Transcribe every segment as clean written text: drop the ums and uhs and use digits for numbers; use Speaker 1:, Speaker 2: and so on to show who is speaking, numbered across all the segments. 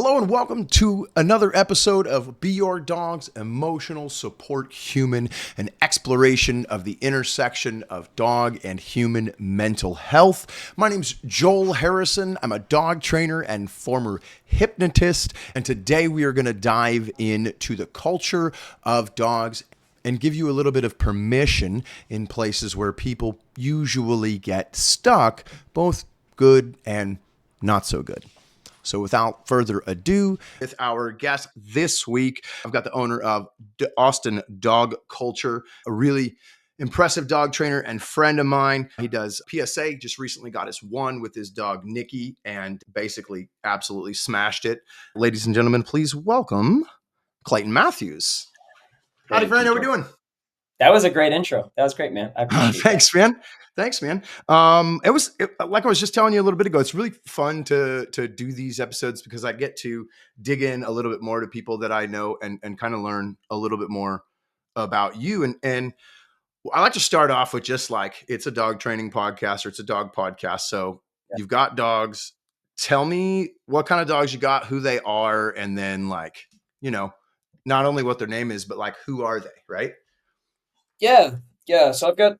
Speaker 1: Hello and welcome to another episode of Be Your Dog's Emotional Support Human, an exploration of the intersection of dog and human mental health. My name's Joel Harrison. I'm a dog trainer and former hypnotist, and today we are going to dive into the culture of dogs and give you a little bit of permission in places where people usually get stuck, both good and not so good. So without further ado, with our guest this week, I've got the owner of Austin Dog Culture, a really impressive dog trainer and friend of mine. He does PSA, just recently got his one with his dog, Nikki, and basically absolutely smashed it. Ladies and gentlemen, please welcome Clayton Matthews. Howdy, friend. How we doing?
Speaker 2: That was a great intro. That was great, man. I appreciate
Speaker 1: Thanks, man. Thanks, man. Like I was just telling you a little bit ago, it's really fun to do these episodes because I get to dig in a little bit more to people that I know and kind of learn a little bit more about you. And I like to start off with just like, it's a dog training podcast or it's a dog podcast. So you've got dogs. Tell me what kind of dogs you got, who they are, and then like, not only what their name is, but like, who are they, right?
Speaker 2: Yeah. So I've got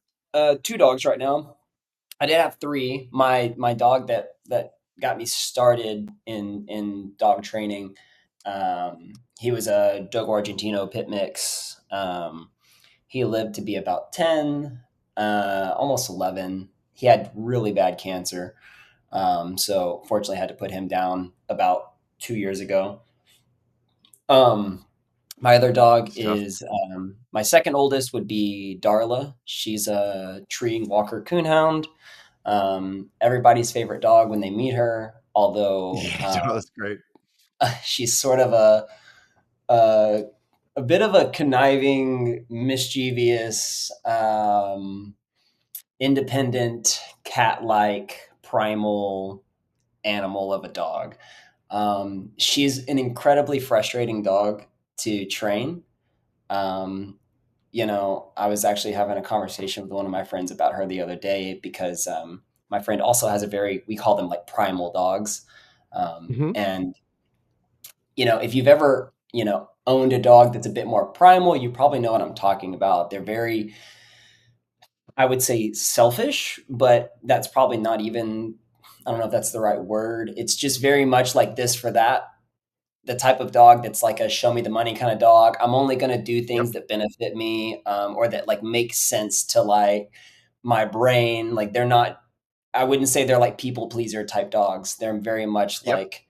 Speaker 2: 2 dogs right now. I did have 3. My dog that got me started in dog training. He was a Dogo Argentino pit mix. He lived to be about 10, almost 11. He had really bad cancer. So fortunately, I had to put him down about 2 years ago. My other dog is my second oldest would be Darla. She's a treeing Walker Coonhound. Everybody's favorite dog when they meet her, although
Speaker 1: That's great.
Speaker 2: she's sort of a bit of a conniving, mischievous, independent, cat-like, primal animal of a dog. She's an incredibly frustrating dog to train. I was actually having a conversation with one of my friends about her the other day because my friend also has we call them like primal dogs. And, if you've ever, owned a dog that's a bit more primal, you probably know what I'm talking about. They're very, I would say, selfish, but that's probably not even, I don't know if that's the right word. It's just very much like this for that. The type of dog that's like a show me the money kind of dog. I'm only going to do things that benefit me, or that like make sense to like my brain. Like I wouldn't say they're like people pleaser type dogs. They're very much like,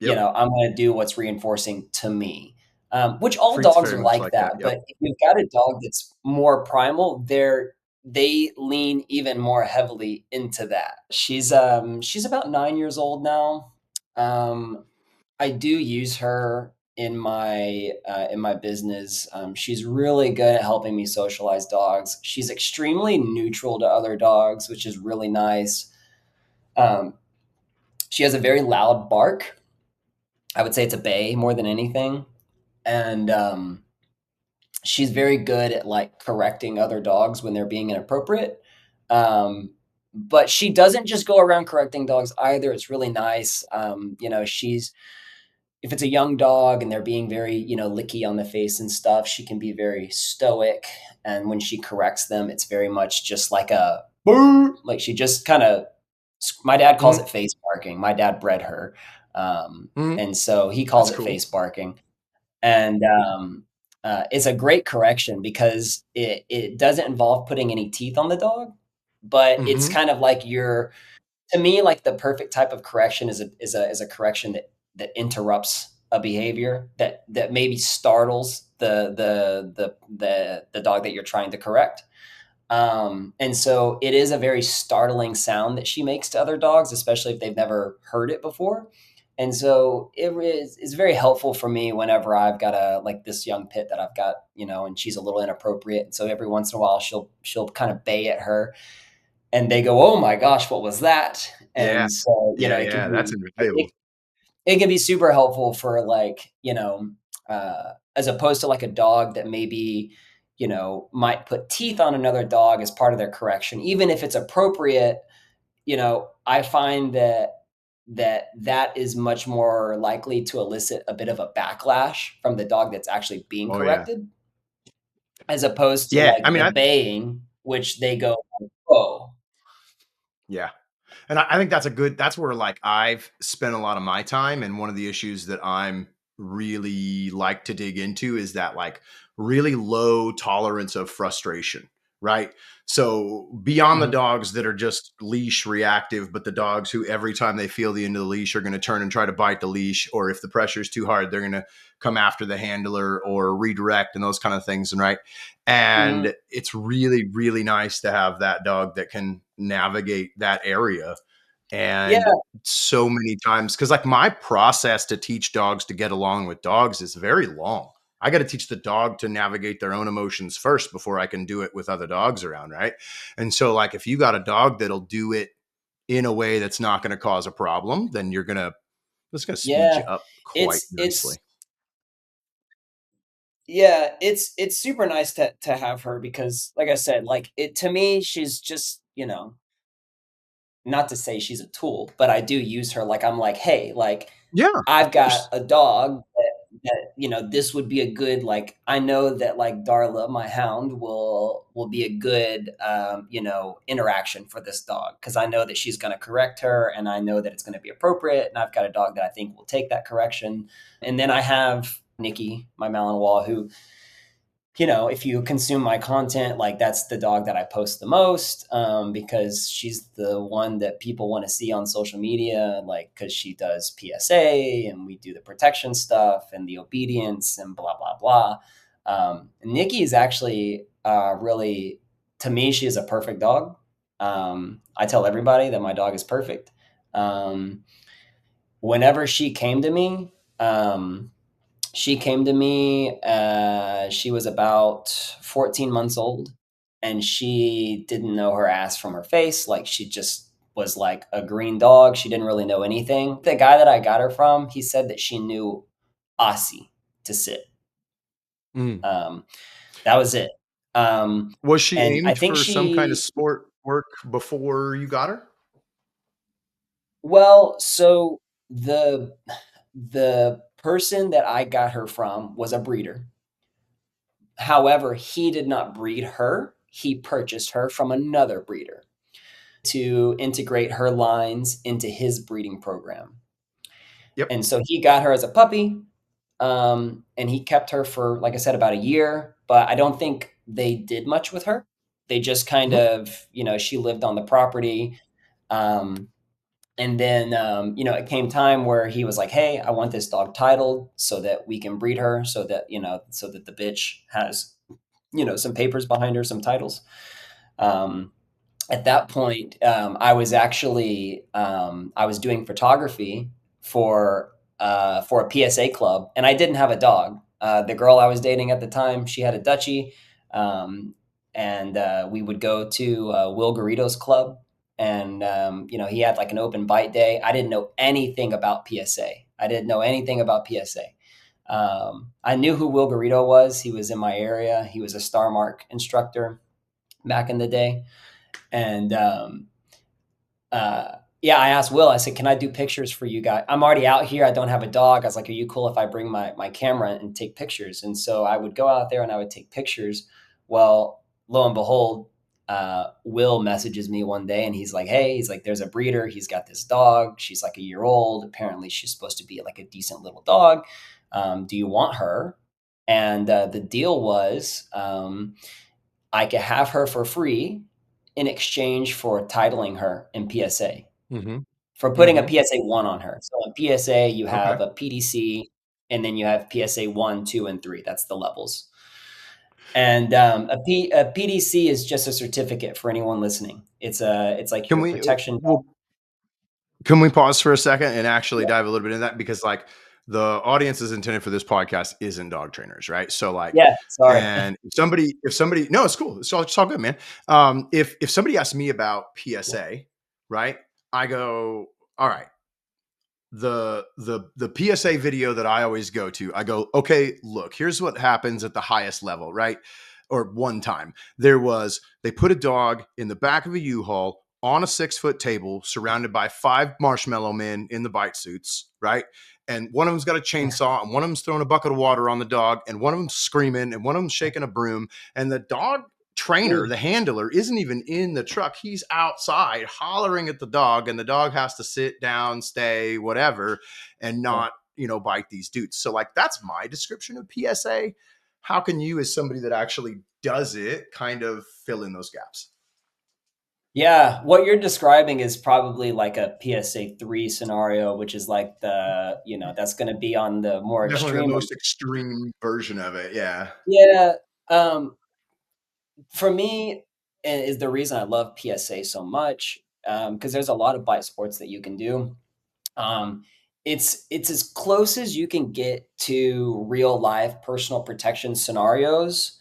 Speaker 2: I'm going to do what's reinforcing to me. Which all
Speaker 1: Freaks
Speaker 2: dogs
Speaker 1: very
Speaker 2: are
Speaker 1: much
Speaker 2: like
Speaker 1: like
Speaker 2: that.
Speaker 1: that.
Speaker 2: But if you've got a dog that's more primal, they lean even more heavily into that. She's about 9 years old now. I do use her in my business. She's really good at helping me socialize dogs. She's extremely neutral to other dogs, which is really nice. She has a very loud bark. I would say it's a bay more than anything, and she's very good at like correcting other dogs when they're being inappropriate. But she doesn't just go around correcting dogs either. It's really nice. She's if it's a young dog and they're being very, licky on the face and stuff, she can be very stoic. And when she corrects them, it's very much just like a boo. Like she just kind of, my dad calls it face barking. My dad bred her. And so he calls it face barking. And it's a great correction because it doesn't involve putting any teeth on the dog, but it's kind of like to me, like the perfect type of correction is a correction that interrupts a behavior that maybe startles the dog that you're trying to correct. And so it is a very startling sound that she makes to other dogs, especially if they've never heard it before. And so it's very helpful for me whenever I've got this young pit that I've got, and she's a little inappropriate. And so every once in a while she'll kind of bay at her. And they go, "Oh my gosh, what was that?" And so,
Speaker 1: that's invaluable.
Speaker 2: It can be super helpful for as opposed to like a dog that maybe, might put teeth on another dog as part of their correction, even if it's appropriate. I find that that is much more likely to elicit a bit of a backlash from the dog that's actually being
Speaker 1: Oh yeah.
Speaker 2: corrected, as opposed to
Speaker 1: Yeah. I
Speaker 2: like
Speaker 1: mean,
Speaker 2: the baying, which they go, oh,
Speaker 1: yeah. And I think that's where like I've spent a lot of my time. And one of the issues that I'm really like to dig into is that like really low tolerance of frustration, right? So beyond the
Speaker 2: mhm.
Speaker 1: dogs that are just leash reactive, but the dogs who every time they feel the end of the leash are going to turn and try to bite the leash, or if the pressure is too hard, they're going to come after the handler or redirect and those kind of things. And right.
Speaker 2: Mhm.
Speaker 1: And it's really, really nice to have that dog that can navigate that area.
Speaker 2: Yeah,
Speaker 1: And so many times, because like my process to teach dogs to get along with dogs is very long. I got to teach the dog to navigate their own emotions first before I can do it with other dogs around. Right. And so, like, if you got a dog that'll do it in a way that's not going to cause a problem, then that's going to speed you
Speaker 2: yeah.
Speaker 1: up quite
Speaker 2: It's
Speaker 1: nicely.
Speaker 2: yeah, it's super nice to have her because, like I said, like it to me, she's just, not to say she's a tool, but I do use her like I'm like, "Hey, like,
Speaker 1: Yeah, of
Speaker 2: I've got
Speaker 1: course.
Speaker 2: a dog that this would be a good, like, I know that, like, Darla, my hound, will be a good, interaction for this dog because I know that she's gonna correct her, and I know that it's gonna be appropriate, and I've got a dog that I think will take that correction." And then I have Nikki, my Malinois, who, if you consume my content, like that's the dog that I post the most, because she's the one that people want to see on social media, like because she does PSA and we do the protection stuff and the obedience and blah blah blah. Nikki is actually really, to me, she is a perfect dog. I tell everybody that my dog is perfect. Um, Whenever um, she came to me, she was about 14 months old, and she didn't know her ass from her face. Like, she just was like a green dog. She didn't really know anything. The guy that I got her from, he said that she knew Aussie to sit.
Speaker 1: Mm.
Speaker 2: Um, that was it.
Speaker 1: Was she
Speaker 2: And I
Speaker 1: aimed
Speaker 2: think
Speaker 1: for some kind of
Speaker 2: she,
Speaker 1: sport work before you got her?
Speaker 2: well, so the person that I got her from was a breeder. However, he did not breed her. He purchased her from another breeder to integrate her lines into his breeding program.
Speaker 1: Yep.
Speaker 2: And so he got her as a puppy, and he kept her for, like I said, about a year. But I don't think they did much with her. They just kind
Speaker 1: Mhm.
Speaker 2: of, she lived on the property. Um, and then, it came time where he was like, "Hey, I want this dog titled so that we can breed her, so that the bitch has, some papers behind her, some titles." Um, at that point, I was doing photography for for a PSA club, and I didn't have a dog. The girl I was dating at the time, she had a Dutchie, um, and we would go to Will Garrido's club, and he had like an open bite day. I didn't know anything about PSA. I didn't know anything about PSA. I knew who Will Garrido was. He was in my area. He was a Star Mark instructor back in the day, and yeah, I asked Will. I said, "Can I do pictures for you guys? I'm already out here. I don't have a dog." I was like, "Are you cool if I bring my camera and take pictures?" And so I would go out there and I would take pictures. Well, lo and behold, Will messages me one day and he's like, "Hey, he's like, there's a breeder. He's got this dog. She's like a year old. Apparently, she's supposed to be like a decent little dog. Do you want her?" And the deal was, I could have her for free in exchange for titling her in PSA,
Speaker 1: Mhm.
Speaker 2: for putting a
Speaker 1: Mhm.
Speaker 2: PSA 1 on her. So in PSA, you
Speaker 1: Okay.
Speaker 2: have a PDC, and then you have PSA 1, 2, and 3. That's the levels. And a PDC is just a certificate for anyone listening. It's like
Speaker 1: Can
Speaker 2: your
Speaker 1: we
Speaker 2: protection.
Speaker 1: well, can we pause for a second and actually
Speaker 2: Yeah,
Speaker 1: dive a little bit into that? Because like the audience is intended for this podcast isn't dog trainers, right? So like,
Speaker 2: yeah. Sorry.
Speaker 1: and if somebody, no, it's cool. It's all good, man. If somebody asks me about PSA, right? I go, all right. The PSA video that I always go to, I go, okay, look, here's what happens at the highest level, right? Or one time they put a dog in the back of a U-Haul on a 6 foot table surrounded by 5 marshmallow men in the bite suits, right? And one of them's got a chainsaw, and one of them's throwing a bucket of water on the dog, and one of them's screaming, and one of them's shaking a broom. And the dog trainer,
Speaker 2: Ooh,
Speaker 1: the handler, isn't even in the truck. He's outside hollering at the dog, and the dog has to sit down, stay, whatever, and
Speaker 2: yeah.
Speaker 1: not, bite these dudes. So, like, that's my description of PSA. How can you, as somebody that actually does it, kind of fill in those gaps?
Speaker 2: Yeah, what you're describing is probably like a PSA 3 scenario, which is like that's going to be on the more
Speaker 1: Definitely the
Speaker 2: extreme end.
Speaker 1: most extreme version of it. Yeah.
Speaker 2: Yeah, um, for me, is the reason I love PSA so much, because there's a lot of bite sports that you can do. Um, it's as close as you can get to real life personal protection scenarios,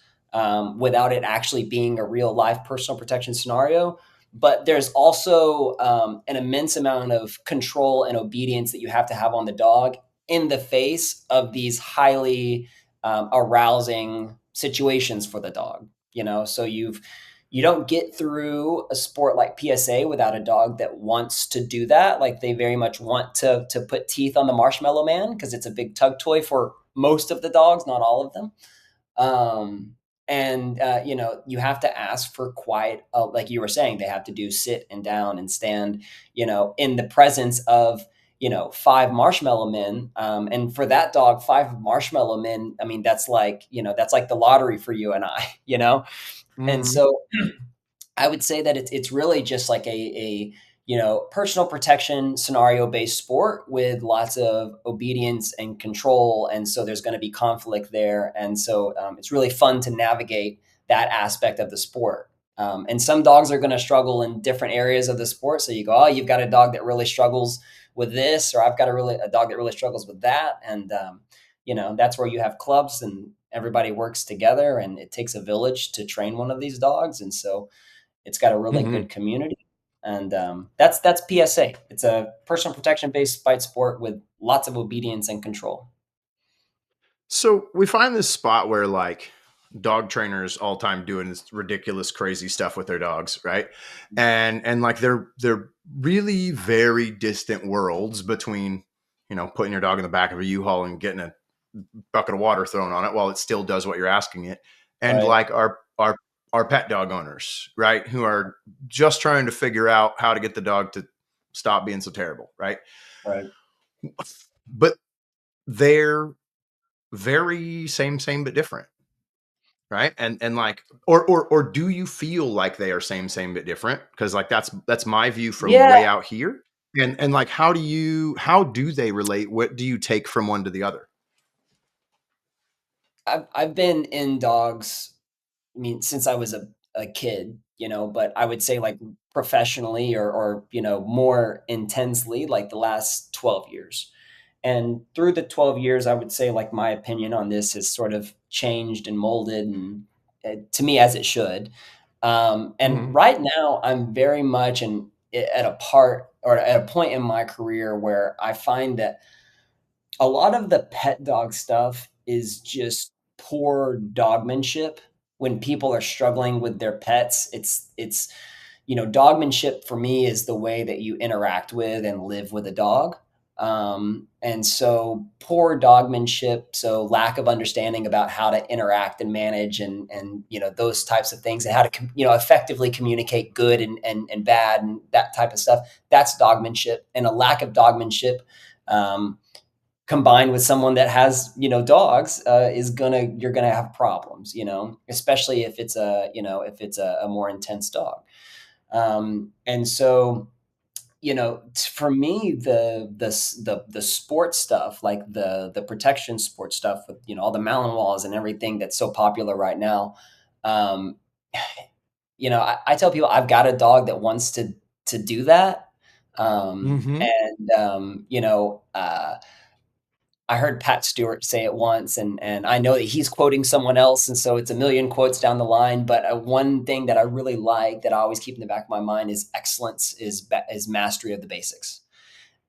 Speaker 2: without it actually being a real life personal protection scenario. But there's also an immense amount of control and obedience that you have to have on the dog in the face of these highly arousing situations for the dog. So you don't get through a sport like PSA without a dog that wants to do that. Like they very much want to put teeth on the marshmallow man because it's a big tug toy for most of the dogs, not all of them. Um, and you have to ask for quiet, like you were saying, they have to do sit and down and stand, in the presence of 5 marshmallow men. And for that dog, 5 marshmallow men, I mean, that's like the lottery for you and I, and
Speaker 1: Mhm.
Speaker 2: so I would say that it's really just like a personal protection scenario based sport with lots of obedience and control, and so there's going to be conflict there, and so it's really fun to navigate that aspect of the sport. And some dogs are going to struggle in different areas of the sport. So you go, oh, you've got a dog that really struggles with this, or I've got a dog that really struggles with that, and that's where you have clubs and everybody works together, and it takes a village to train one of these dogs, and so it's got a really
Speaker 1: Mhm.
Speaker 2: good community, and that's PSA. It's a personal protection based fight sport with lots of obedience and control.
Speaker 1: So we find this spot where like dog trainers all time doing this ridiculous crazy stuff with their dogs, right? And like they're really very distant worlds between, putting your dog in the back of a U-Haul and getting a bucket of water thrown on it while it still does what you're asking it. And
Speaker 2: Right,
Speaker 1: like our pet dog owners, right, who are just trying to figure out how to get the dog to stop being so terrible, right?
Speaker 2: right.
Speaker 1: But they're very same but different, right? And like or do you feel like they are same but different? Because like that's my view from
Speaker 2: Yeah,
Speaker 1: way out here. And like how do they relate? What do you take from one to the other?
Speaker 2: I've been in dogs. I mean, since I was a kid, but I would say like professionally or more intensely like the last 12 years. And through the 12 years, I would say like my opinion on this has sort of changed and molded and to me as it should. And
Speaker 1: Mhm.
Speaker 2: right now, I'm very much at a part or at a point in my career where I find that a lot of the pet dog stuff is just poor dogmanship. When people are struggling with their pets, it's dogmanship for me is the way that you interact with and live with a dog. And so poor dogmanship, so lack of understanding about how to interact and manage and those types of things and how to effectively communicate good and bad and that type of stuff. That's dogmanship, and a lack of dogmanship um, combined with someone that has dogs you're gonna have problems, especially if it's a more intense dog. And so for me the sports stuff, like the protection sports stuff with all the Malinois and everything that's so popular right now. um I tell people I've got a dog that wants to do that.
Speaker 1: Mhm.
Speaker 2: And I heard Pat Stewart say it once, and I know that he's quoting someone else, and so it's a million quotes down the line. But one thing that I really like that I always keep in the back of my mind is excellence is mastery of the basics.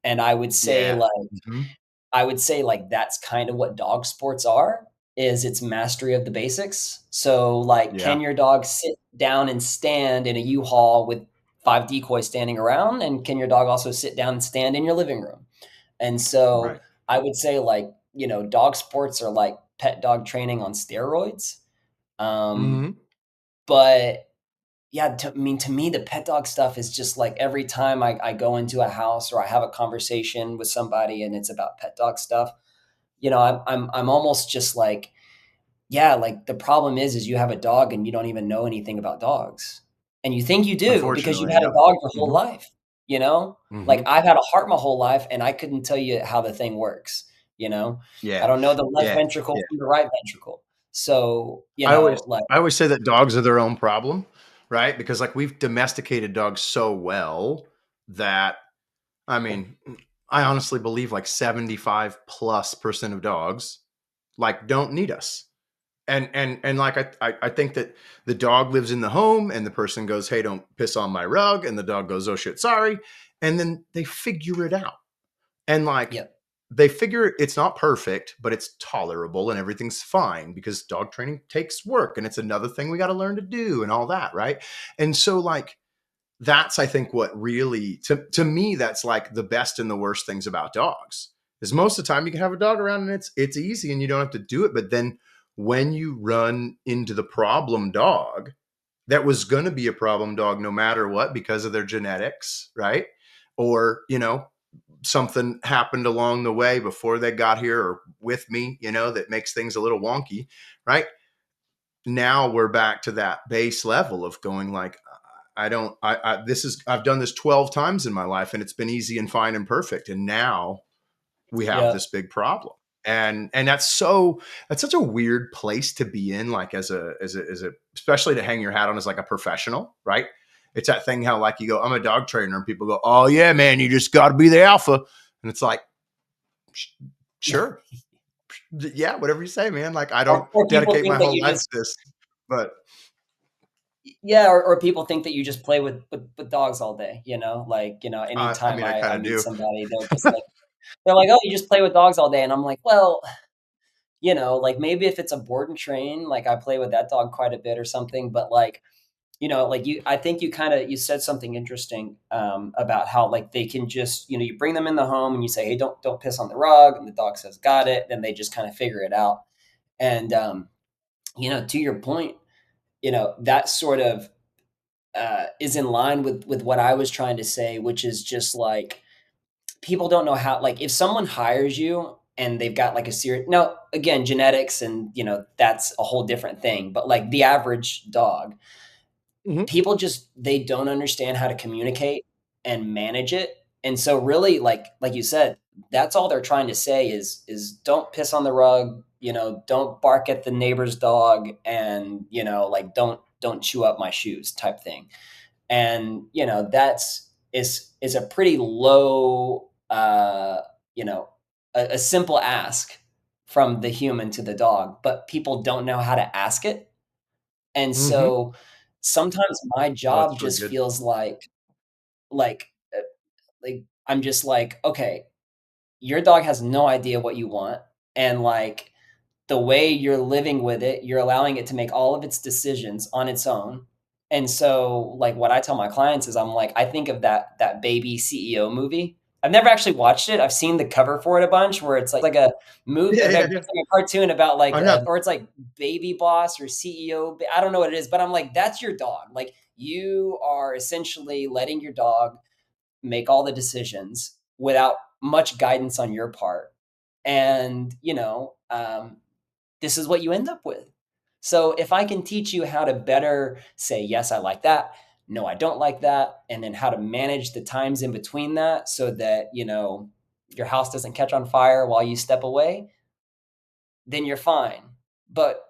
Speaker 2: And
Speaker 1: Yeah. Mhm.
Speaker 2: I would say like that's kind of what dog sports are. Is it's mastery of the basics. So like,
Speaker 1: Yeah.
Speaker 2: can your dog sit down and stand in a U-Haul with 5 decoys standing around, and can your dog also sit down and stand in your living room? And so
Speaker 1: Right.
Speaker 2: I would say, like, dog sports are like pet dog training on steroids. Um,
Speaker 1: Hmm.
Speaker 2: but yeah, I mean, to me, the pet dog stuff is just like every time I go into a house or I have a conversation with somebody and it's about pet dog stuff, I'm almost just like, yeah, like the problem is you have a dog and you don't even know anything about dogs. And you think you do because you've
Speaker 1: Unfortunately,
Speaker 2: had a
Speaker 1: yep.
Speaker 2: dog your whole
Speaker 1: Hmm.
Speaker 2: life, you know? Like
Speaker 1: Hmm.
Speaker 2: I've had a heart my whole life and I couldn't tell you how the thing works, you know? I
Speaker 1: Yeah.
Speaker 2: don't know the left
Speaker 1: Yeah.
Speaker 2: ventricle
Speaker 1: Yeah.
Speaker 2: from the right ventricle. So,
Speaker 1: I always
Speaker 2: like,
Speaker 1: I always say that dogs are their own problem, right? Because like we've domesticated dogs so well that I mean, I honestly believe like 75+% of dogs like don't need us. And like I think that the dog lives in the home and the person goes, "Hey, don't piss on my rug," and the dog goes, "Oh shit, sorry." And then they figure it out. And like
Speaker 2: yeah,
Speaker 1: they figure it's not perfect, but it's tolerable and everything's fine because dog training takes work and it's another thing we got to learn to do and all that, right? And so like that's I think what really to me that's like the best and the worst things about dogs. Is most of the time you can have a dog around and it's easy and you don't have to do it, but then when you run into the problem dog that was going to be a problem dog no matter what because of their genetics, right? Or, something happened along the way before they got here or with me, that makes things a little wonky, right? Now we're back to that base level of going like, I don't, I've done this 12 times in my life and it's been easy and fine and perfect. And now we have
Speaker 2: yeah,
Speaker 1: this big problem. And that's such a weird place to be in, like as a, especially to hang your hat on as like a professional, right? It's that thing how like you go, I'm a dog trainer and people go, oh yeah, man, you just got to be the alpha. And it's like, sure. Yeah. Whatever you say, man. Like I don't
Speaker 2: or people
Speaker 1: dedicate my
Speaker 2: think that
Speaker 1: whole
Speaker 2: you
Speaker 1: life
Speaker 2: just
Speaker 1: to this, but
Speaker 2: yeah, or people think that you just play with dogs all day, like,
Speaker 1: I
Speaker 2: anytime
Speaker 1: mean, I
Speaker 2: I
Speaker 1: kind of
Speaker 2: meet
Speaker 1: do.
Speaker 2: somebody, they're like, "Oh, you just play with dogs all day," and I'm like, "Well, like maybe if it's a board and train, like I play with that dog quite a bit or something, but like, like I think you said something interesting about how like they can just, you bring them in the home and you say, "Hey, don't piss on the rug," and the dog says, "Got it," then they just kind of figure it out. And to your point, that sort of is in line with what I was trying to say, which is just like people don't know how. Like if someone hires you and they've got like a serious now again genetics and that's a whole different thing. But like the average dog,
Speaker 1: Mhm.
Speaker 2: people just they don't understand how to communicate and manage it. And so really like you said, that's all they're trying to say is don't piss on the rug, don't bark at the neighbor's dog, and like don't chew up my shoes type thing. And that's is a pretty low you know a simple ask from the human to the dog, but people don't know how to ask it. And
Speaker 1: Mhm.
Speaker 2: so sometimes my
Speaker 1: Oh,
Speaker 2: job
Speaker 1: that's really
Speaker 2: just
Speaker 1: good.
Speaker 2: feels like uh, like I'm just like, okay, your dog has no idea what you want, and like the way you're living with it, you're allowing it to make all of its decisions on its own. And so, like, what I tell my clients is I'm like, I think of that baby CEO movie. I've never actually watched it. I've seen the cover for it a bunch where it's like a movie,
Speaker 1: Yeah, yeah, yeah.
Speaker 2: it's like a cartoon about like,
Speaker 1: I'm not.
Speaker 2: or it's like baby boss or CEO. I don't know what it is, but I'm like, that's your dog. Like, you are essentially letting your dog make all the decisions without much guidance on your part. And, this is what you end up with. So if I can teach you how to better say, yes, I like that, no, I don't like that, and then how to manage the times in between that so that, your house doesn't catch on fire while you step away, then you're fine. But,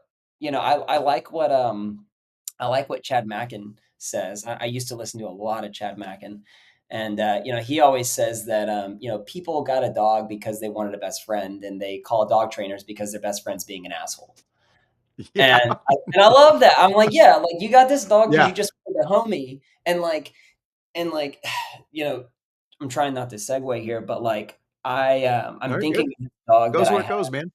Speaker 2: I like what Chad Mackin says. I used to listen to a lot of Chad Mackin. And, he always says that, people got a dog because they wanted a best friend, and they call dog trainers because their best friend's being an asshole.
Speaker 1: Yeah.
Speaker 2: And I love that. I'm like, yeah, like you got this dog because
Speaker 1: Yeah.
Speaker 2: you just wanted a homie, and like, you know, I'm trying not to segue here, but like I'm
Speaker 1: Very
Speaker 2: thinking
Speaker 1: good.
Speaker 2: of this dog that
Speaker 1: Goes
Speaker 2: I
Speaker 1: where it
Speaker 2: had.
Speaker 1: goes, man.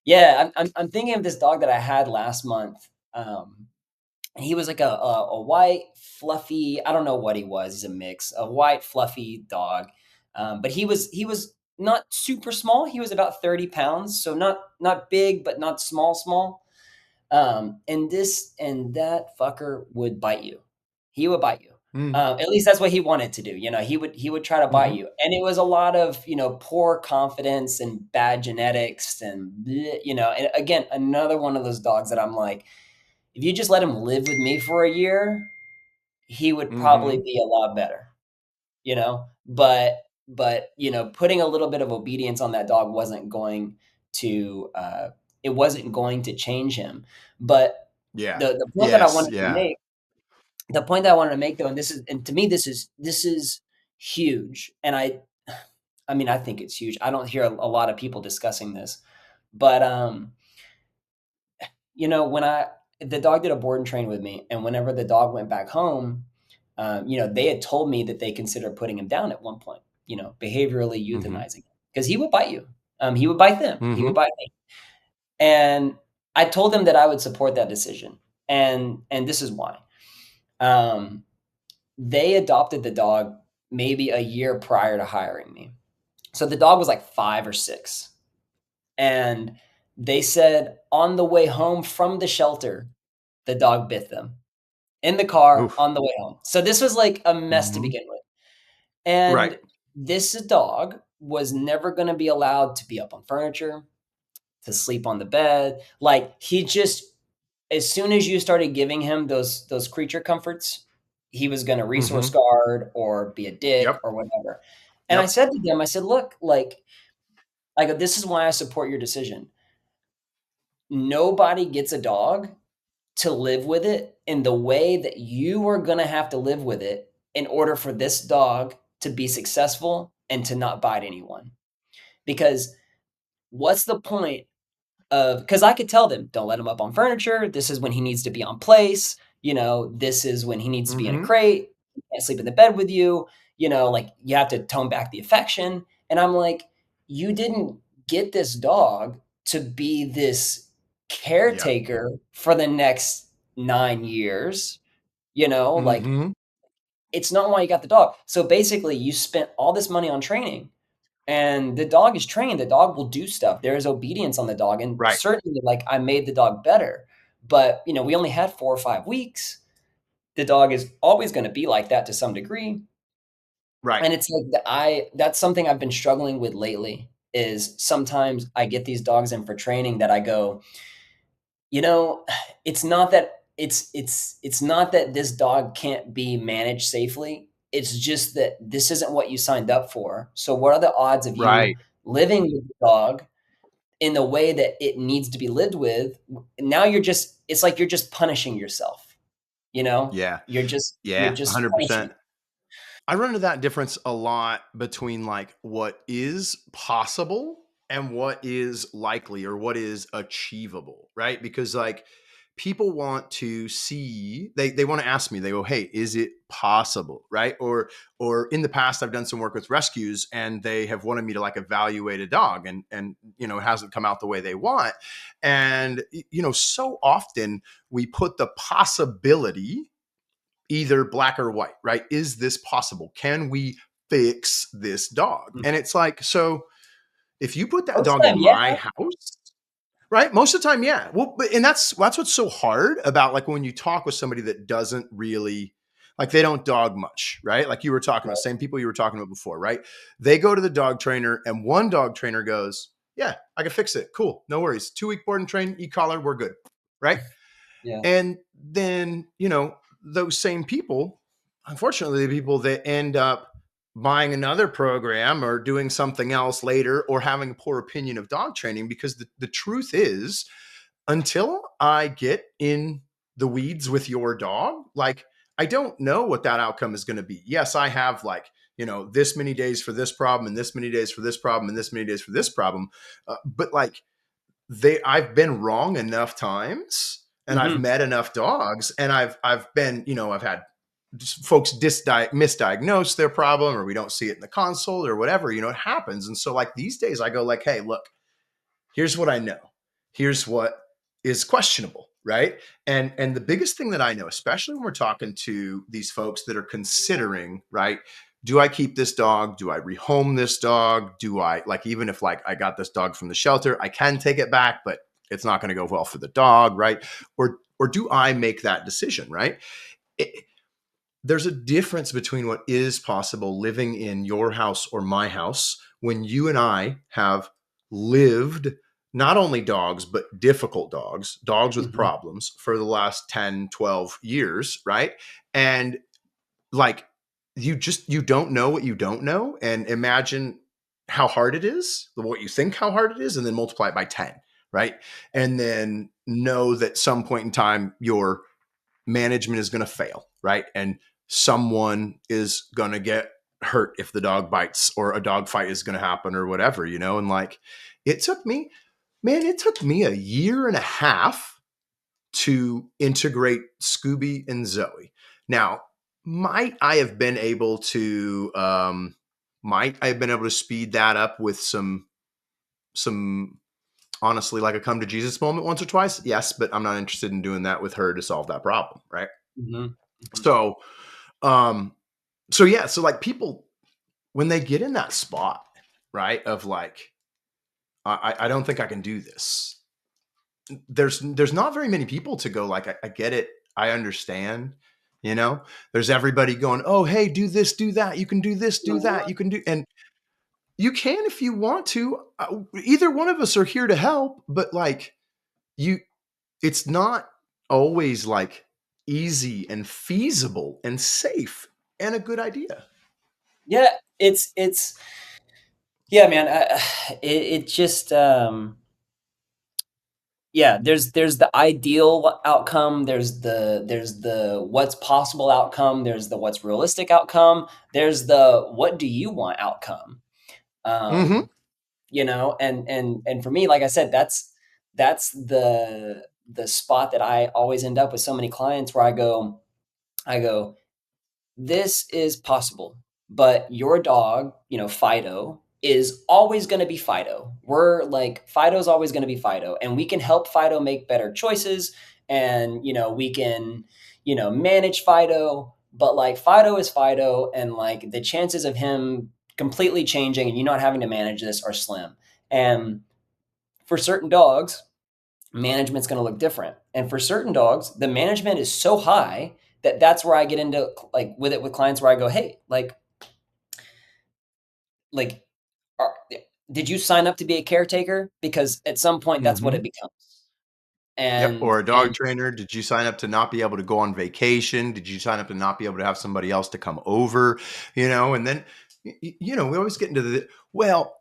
Speaker 2: Yeah, I'm thinking of this dog that I had last month. and he was like a white, fluffy. I don't know what he was. He's a mix, a white, fluffy dog. But he was not super small. He was about 30 pounds, so not big, but not small, small. And that fucker would bite you. He would bite you.
Speaker 1: Mm,
Speaker 2: At least that's what he wanted to do. He would try to bite
Speaker 1: hmm.
Speaker 2: you, and it was a lot of poor confidence and bad genetics and bleh, And again, another one of those dogs that I'm like, if you just let him live with me for a year, he would probably
Speaker 1: Hmm.
Speaker 2: be a lot better. But putting a little bit of obedience on that dog to wasn't going to change him. But
Speaker 1: Yeah.
Speaker 2: the point that I
Speaker 1: Yes.
Speaker 2: wanted to
Speaker 1: Yeah.
Speaker 2: make the point that I wanted to make though, and to me this is huge. And I mean, I think it's huge. I don't hear a lot of people discussing this, but when the dog did a board and train with me, and whenever the dog went back home, they had told me that they considered putting him down at one point, behaviorally
Speaker 1: Hmm.
Speaker 2: euthanizing him because he would bite you. He would bite them. He would
Speaker 1: Hmm.
Speaker 2: bite me. And I told them that I would support that decision. And this is why. Um, they adopted the dog maybe a year prior to hiring me. So the dog was like 5 or 6. And they said on the way home from the shelter, the dog bit them in the car
Speaker 1: Oof.
Speaker 2: on the way home. So this was like a mess to
Speaker 1: Hmm.
Speaker 2: begin with.
Speaker 1: Right.
Speaker 2: And this dog was never going to be allowed to be up on furniture, to sleep on the bed. Like he just, as soon as you started giving him those creature comforts, he was going to resource
Speaker 1: Hmm.
Speaker 2: guard or be a dick
Speaker 1: Yep.
Speaker 2: or whatever. And I
Speaker 1: Yep.
Speaker 2: said to them, I said, look, like I go, this is why I support your decision. Nobody gets a dog to live with it in the way that you are going to have to live with it in order for this dog to be successful and to not bite anyone. Because what's the point of, because I could tell them, don't let him up on furniture. This is when he needs to be on place. This is when he needs to be in a
Speaker 1: Hmm.
Speaker 2: crate. He can't sleep in the bed with you. Like you have to tone back the affection. And I'm like, you didn't get this dog to be this
Speaker 1: Yeah.
Speaker 2: caretaker for the next 9 years. Like
Speaker 1: Hmm.
Speaker 2: it's not why you got the dog. So basically, you spent all this money on training, and the dog is trained. The dog will do stuff. There is obedience on the dog, and
Speaker 1: Right.
Speaker 2: certainly, like I made the dog better. But we only had 4 or 5 weeks. The dog is always going to be like that to some degree,
Speaker 1: Right.
Speaker 2: and it's like that's something I've been struggling with lately. Is sometimes I get these dogs in for training that I go, you know, it's not that it's not that this dog can't be managed safely. It's just that this isn't what you signed up for. So what are the odds of you
Speaker 1: Right.
Speaker 2: living with the dog in the way that it needs to be lived with? Now it's like you're just punishing yourself, you know?
Speaker 1: Yeah.
Speaker 2: You're
Speaker 1: Yeah.
Speaker 2: just punishing.
Speaker 1: 100%. I run into that difference a lot between like what is possible and what is likely or what is achievable, right? Because like people want to see they want to ask me, they go, "Hey, is it possible?" Right? Or in the past I've done some work with rescues and they have wanted me to like evaluate a dog and it hasn't come out the way they want. And so often we put the possibility either black or white, right? Is this possible? Can we fix this dog?
Speaker 2: Mhm.
Speaker 1: And it's like, so if you put that
Speaker 2: Most
Speaker 1: dog
Speaker 2: of
Speaker 1: in
Speaker 2: the time, yeah.
Speaker 1: my house, right? Most of the time, yeah. Well, and that's what's so hard about like when you talk with somebody that doesn't really like they don't dog much, right? Like you were talking about,
Speaker 2: Right.
Speaker 1: same people you were talking about before, right? They go to the dog trainer and one dog trainer goes, "Yeah, I can fix it. Cool. No worries. 2-week board and train, e-collar, we're good." Right?
Speaker 2: Yeah.
Speaker 1: And then, those same people, unfortunately, the people that end up buying another program or doing something else later or having a poor opinion of dog training because the truth is, until I get in the weeds with your dog, like I don't know what that outcome is going to be. Yes, I have like, this many days for this problem and this many days for this problem and this many days for this problem. But like I've been wrong enough times and I've
Speaker 2: Mhm.
Speaker 1: met enough dogs and I've been, I've had folks misdiagnose their problem or we don't see it in the console or whatever, it happens. And so like these days I go like, "Hey, look, here's what I know. Here's what is questionable. right? And the biggest thing that I know, especially when we're talking to these folks that are considering, right? Do I keep this dog? Do I rehome this dog? Do I, like, even if like I got this dog from the shelter, I can take it back, but it's not going to go well for the dog, right? Or do I make that decision, right? It, there's a difference between what is possible living in your house or my house when you and I have lived not only dogs, but difficult dogs, dogs with
Speaker 2: Mhm.
Speaker 1: problems for the last 10, 12 years, right? And like, you don't know what you don't know, and imagine how hard it is, what you think how hard it is, and then multiply it by 10, right? And then know that some point in time your management is going to fail, right? And someone is going to get hurt if the dog bites, or a dog fight is going to happen, or whatever, you know? And like, it took me, man, it took me a year and a half to integrate Scooby and Zoe. Now, might I have been able to speed that up with some honestly, like a come to Jesus moment once or twice? Yes, but I'm not interested in doing that with her to solve that problem, right?
Speaker 2: Mhm. Mhm.
Speaker 1: So, um, so yeah, so like people when they get in that spot, right, of like, I don't think I can do this. There's not very many people to go like, I get it, I understand. You know, there's everybody going, oh, hey, do this, do that. You can do this, do that. You can do, and you can if you want to. Either one of us are here to help, but like you, it's not always like easy and feasible and safe and a good idea.
Speaker 2: Yeah, it's yeah, man. It just yeah. There's the ideal outcome. There's the what's possible outcome. There's the what's realistic outcome. There's the what do you want outcome.
Speaker 1: Mm-hmm.
Speaker 2: Um, and for me, like I said, that's the spot that I always end up with so many clients where I go, this is possible, but your dog, Fido, is always going to be Fido. We're like, Fido's always going to be Fido, and we can help Fido make better choices. And, we can, manage Fido, but like Fido is Fido. And like the chances of him completely changing and you not having to manage this are slim. And for certain dogs, management's going to look different. And for certain dogs, the management is so high that that's where I get into like with it with clients where I go, hey, like, are, did you sign up to be a caretaker? Because at some point, that's what
Speaker 1: Mm-hmm.
Speaker 2: it becomes.
Speaker 1: Yep.
Speaker 2: And
Speaker 1: Or a dog trainer. Did you sign up to not be able to go on vacation? Did you sign up to not be able to have somebody else to come over? You know, and then, we always get into well,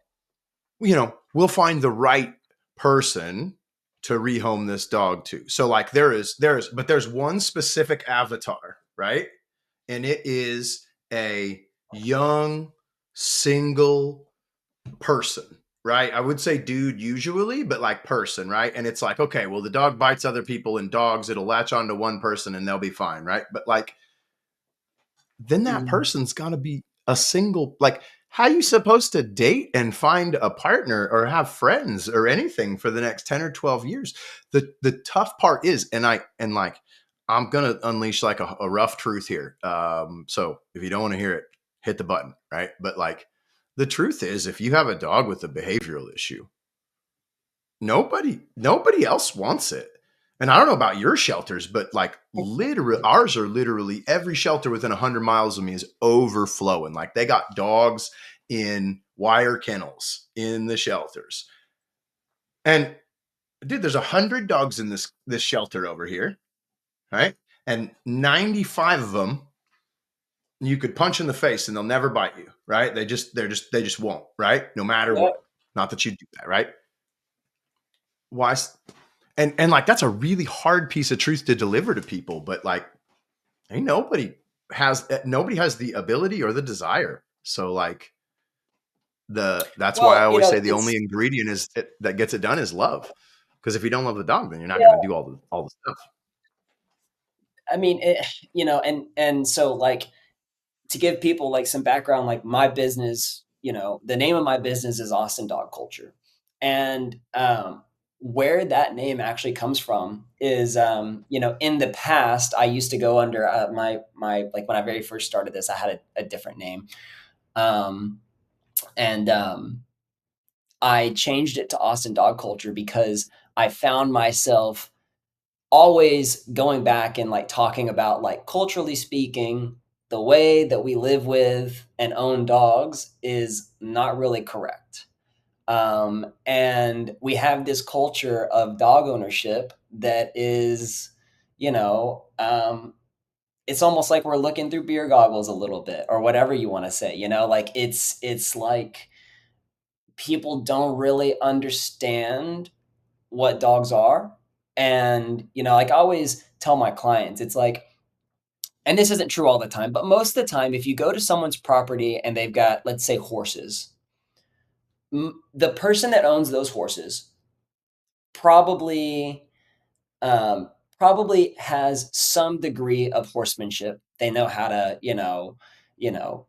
Speaker 1: we'll find the right person to rehome this dog to. So like but there's one specific avatar, right? And it is a young, single person, right? I would say dude usually, but like person, right? And it's like, okay, well, the dog bites other people and dogs, it'll latch onto one person and they'll be fine, right? But like, then that
Speaker 2: mm,
Speaker 1: person's got to be a single, like, how are you supposed to date and find a partner or have friends or anything for the next 10 or 12 years? The tough part is, and like, I'm gonna unleash like a rough truth here. So if you don't want to hear it, hit the button, right? But like, the truth is, if you have a dog with a behavioral issue, nobody else wants it. And I don't know about your shelters, but like literally ours are literally every shelter within 100 miles of me is overflowing. Like they got dogs in wire kennels in the shelters. And dude, there's 100 dogs in this shelter over here, right? And 95 of them you could punch in the face and they'll never bite you, right? They just won't, right? No matter
Speaker 2: yeah,
Speaker 1: what. Not that you do that, right? Why? And like that's a really hard piece of truth to deliver to people, but like ain't nobody has the ability or the desire. So like that's why I
Speaker 2: well,
Speaker 1: always say the only
Speaker 2: it's
Speaker 1: ingredient that gets it done is love. Because if you don't love the dog, then you're not going to
Speaker 2: yeah.
Speaker 1: do all the stuff.
Speaker 2: I mean, and so like to give people like some background, like my business, the name of my business is Austin Dog Culture, and where that name actually comes from is, in the past, I used to go under like when I very first started this, I had a different name. Um, and I changed it to Austin Dog Culture because I found myself always going back and like talking about, like, culturally speaking, the way that we live with and own dogs is not really correct. And we have this culture of dog ownership that is, you know, it's almost like we're looking through beer goggles a little bit, or whatever you want to say. Like it's like people don't really understand what dogs are. And like I always tell my clients, it's like, and this isn't true all the time, but most of the time, if you go to someone's property and they've got, let's say, horses, the person that owns those horses probably probably has some degree of horsemanship. They know how to, you know, put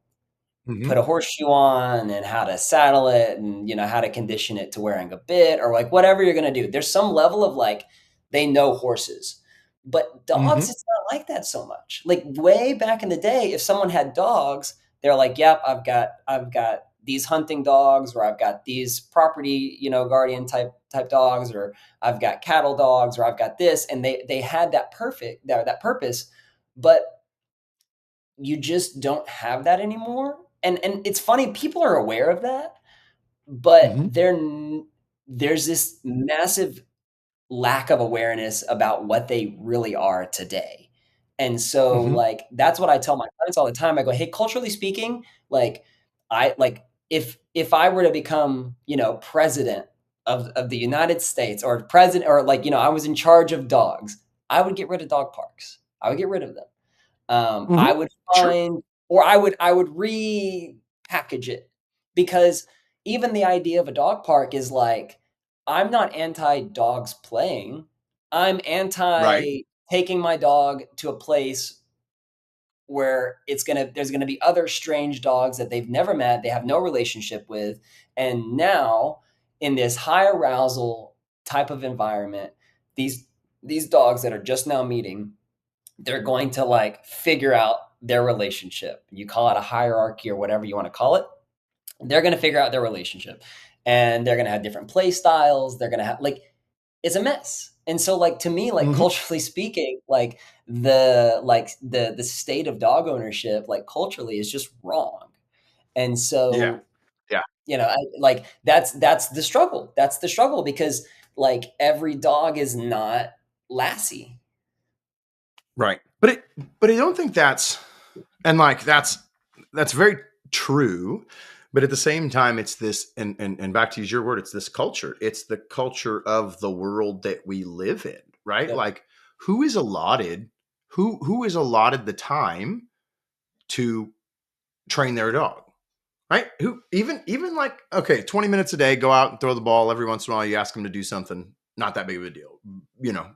Speaker 1: Mm-hmm.
Speaker 2: a horseshoe on, and how to saddle it, and how to condition it to wearing a bit, or like whatever you're going to do. There's some level of, like, they know horses. But dogs,
Speaker 1: Mm-hmm.
Speaker 2: it's not like that so much. Like way back in the day, if someone had dogs, they're like, yep, I've got these hunting dogs, or I've got these property, guardian type dogs, or I've got cattle dogs, or I've got this, and they had that purpose. But you just don't have that anymore. And it's funny, people are aware of that, but
Speaker 1: Mm-hmm.
Speaker 2: there's this massive lack of awareness about what they really are today. And so,
Speaker 1: Mm-hmm.
Speaker 2: like, that's what I tell my clients all the time. I go, hey, culturally speaking, like, I like, if I were to become, president of the United States, or president, or, like, I was in charge of dogs, I would get rid of dog parks. I would get rid of them. I
Speaker 1: Mm-hmm.
Speaker 2: would
Speaker 1: Sure.
Speaker 2: find, or I would repackage it, because even the idea of a dog park is like, I'm not anti dogs playing. I'm
Speaker 1: Right.
Speaker 2: anti taking my dog to a place where there's gonna be other strange dogs that they've never met, they have no relationship with, and now, in this high arousal type of environment, these dogs that are just now meeting, they're going to, like, figure out their relationship. You call it a hierarchy or whatever you want to call it. They're going to figure out their relationship, and they're going to have different play styles. They're going to have, like, it's a mess. And so, like, to me, like,
Speaker 1: Mm-hmm.
Speaker 2: culturally speaking, like, the state of dog ownership, like, culturally, is just wrong. And
Speaker 1: Yeah.
Speaker 2: so,
Speaker 1: Yeah.
Speaker 2: like, that's the struggle. That's the struggle, because, like, every dog is not Lassie.
Speaker 1: Right. But I don't think that's and like that's very true. But at the same time, it's this and back to use your word, it's this culture. It's the culture of the world that we live in, right?
Speaker 2: Yep.
Speaker 1: Like who is allotted who is allotted the time to train their dog? Right? Who even like okay, 20 minutes a day, go out and throw the ball every once in a while, you ask them to do something, not that big of a deal, you know.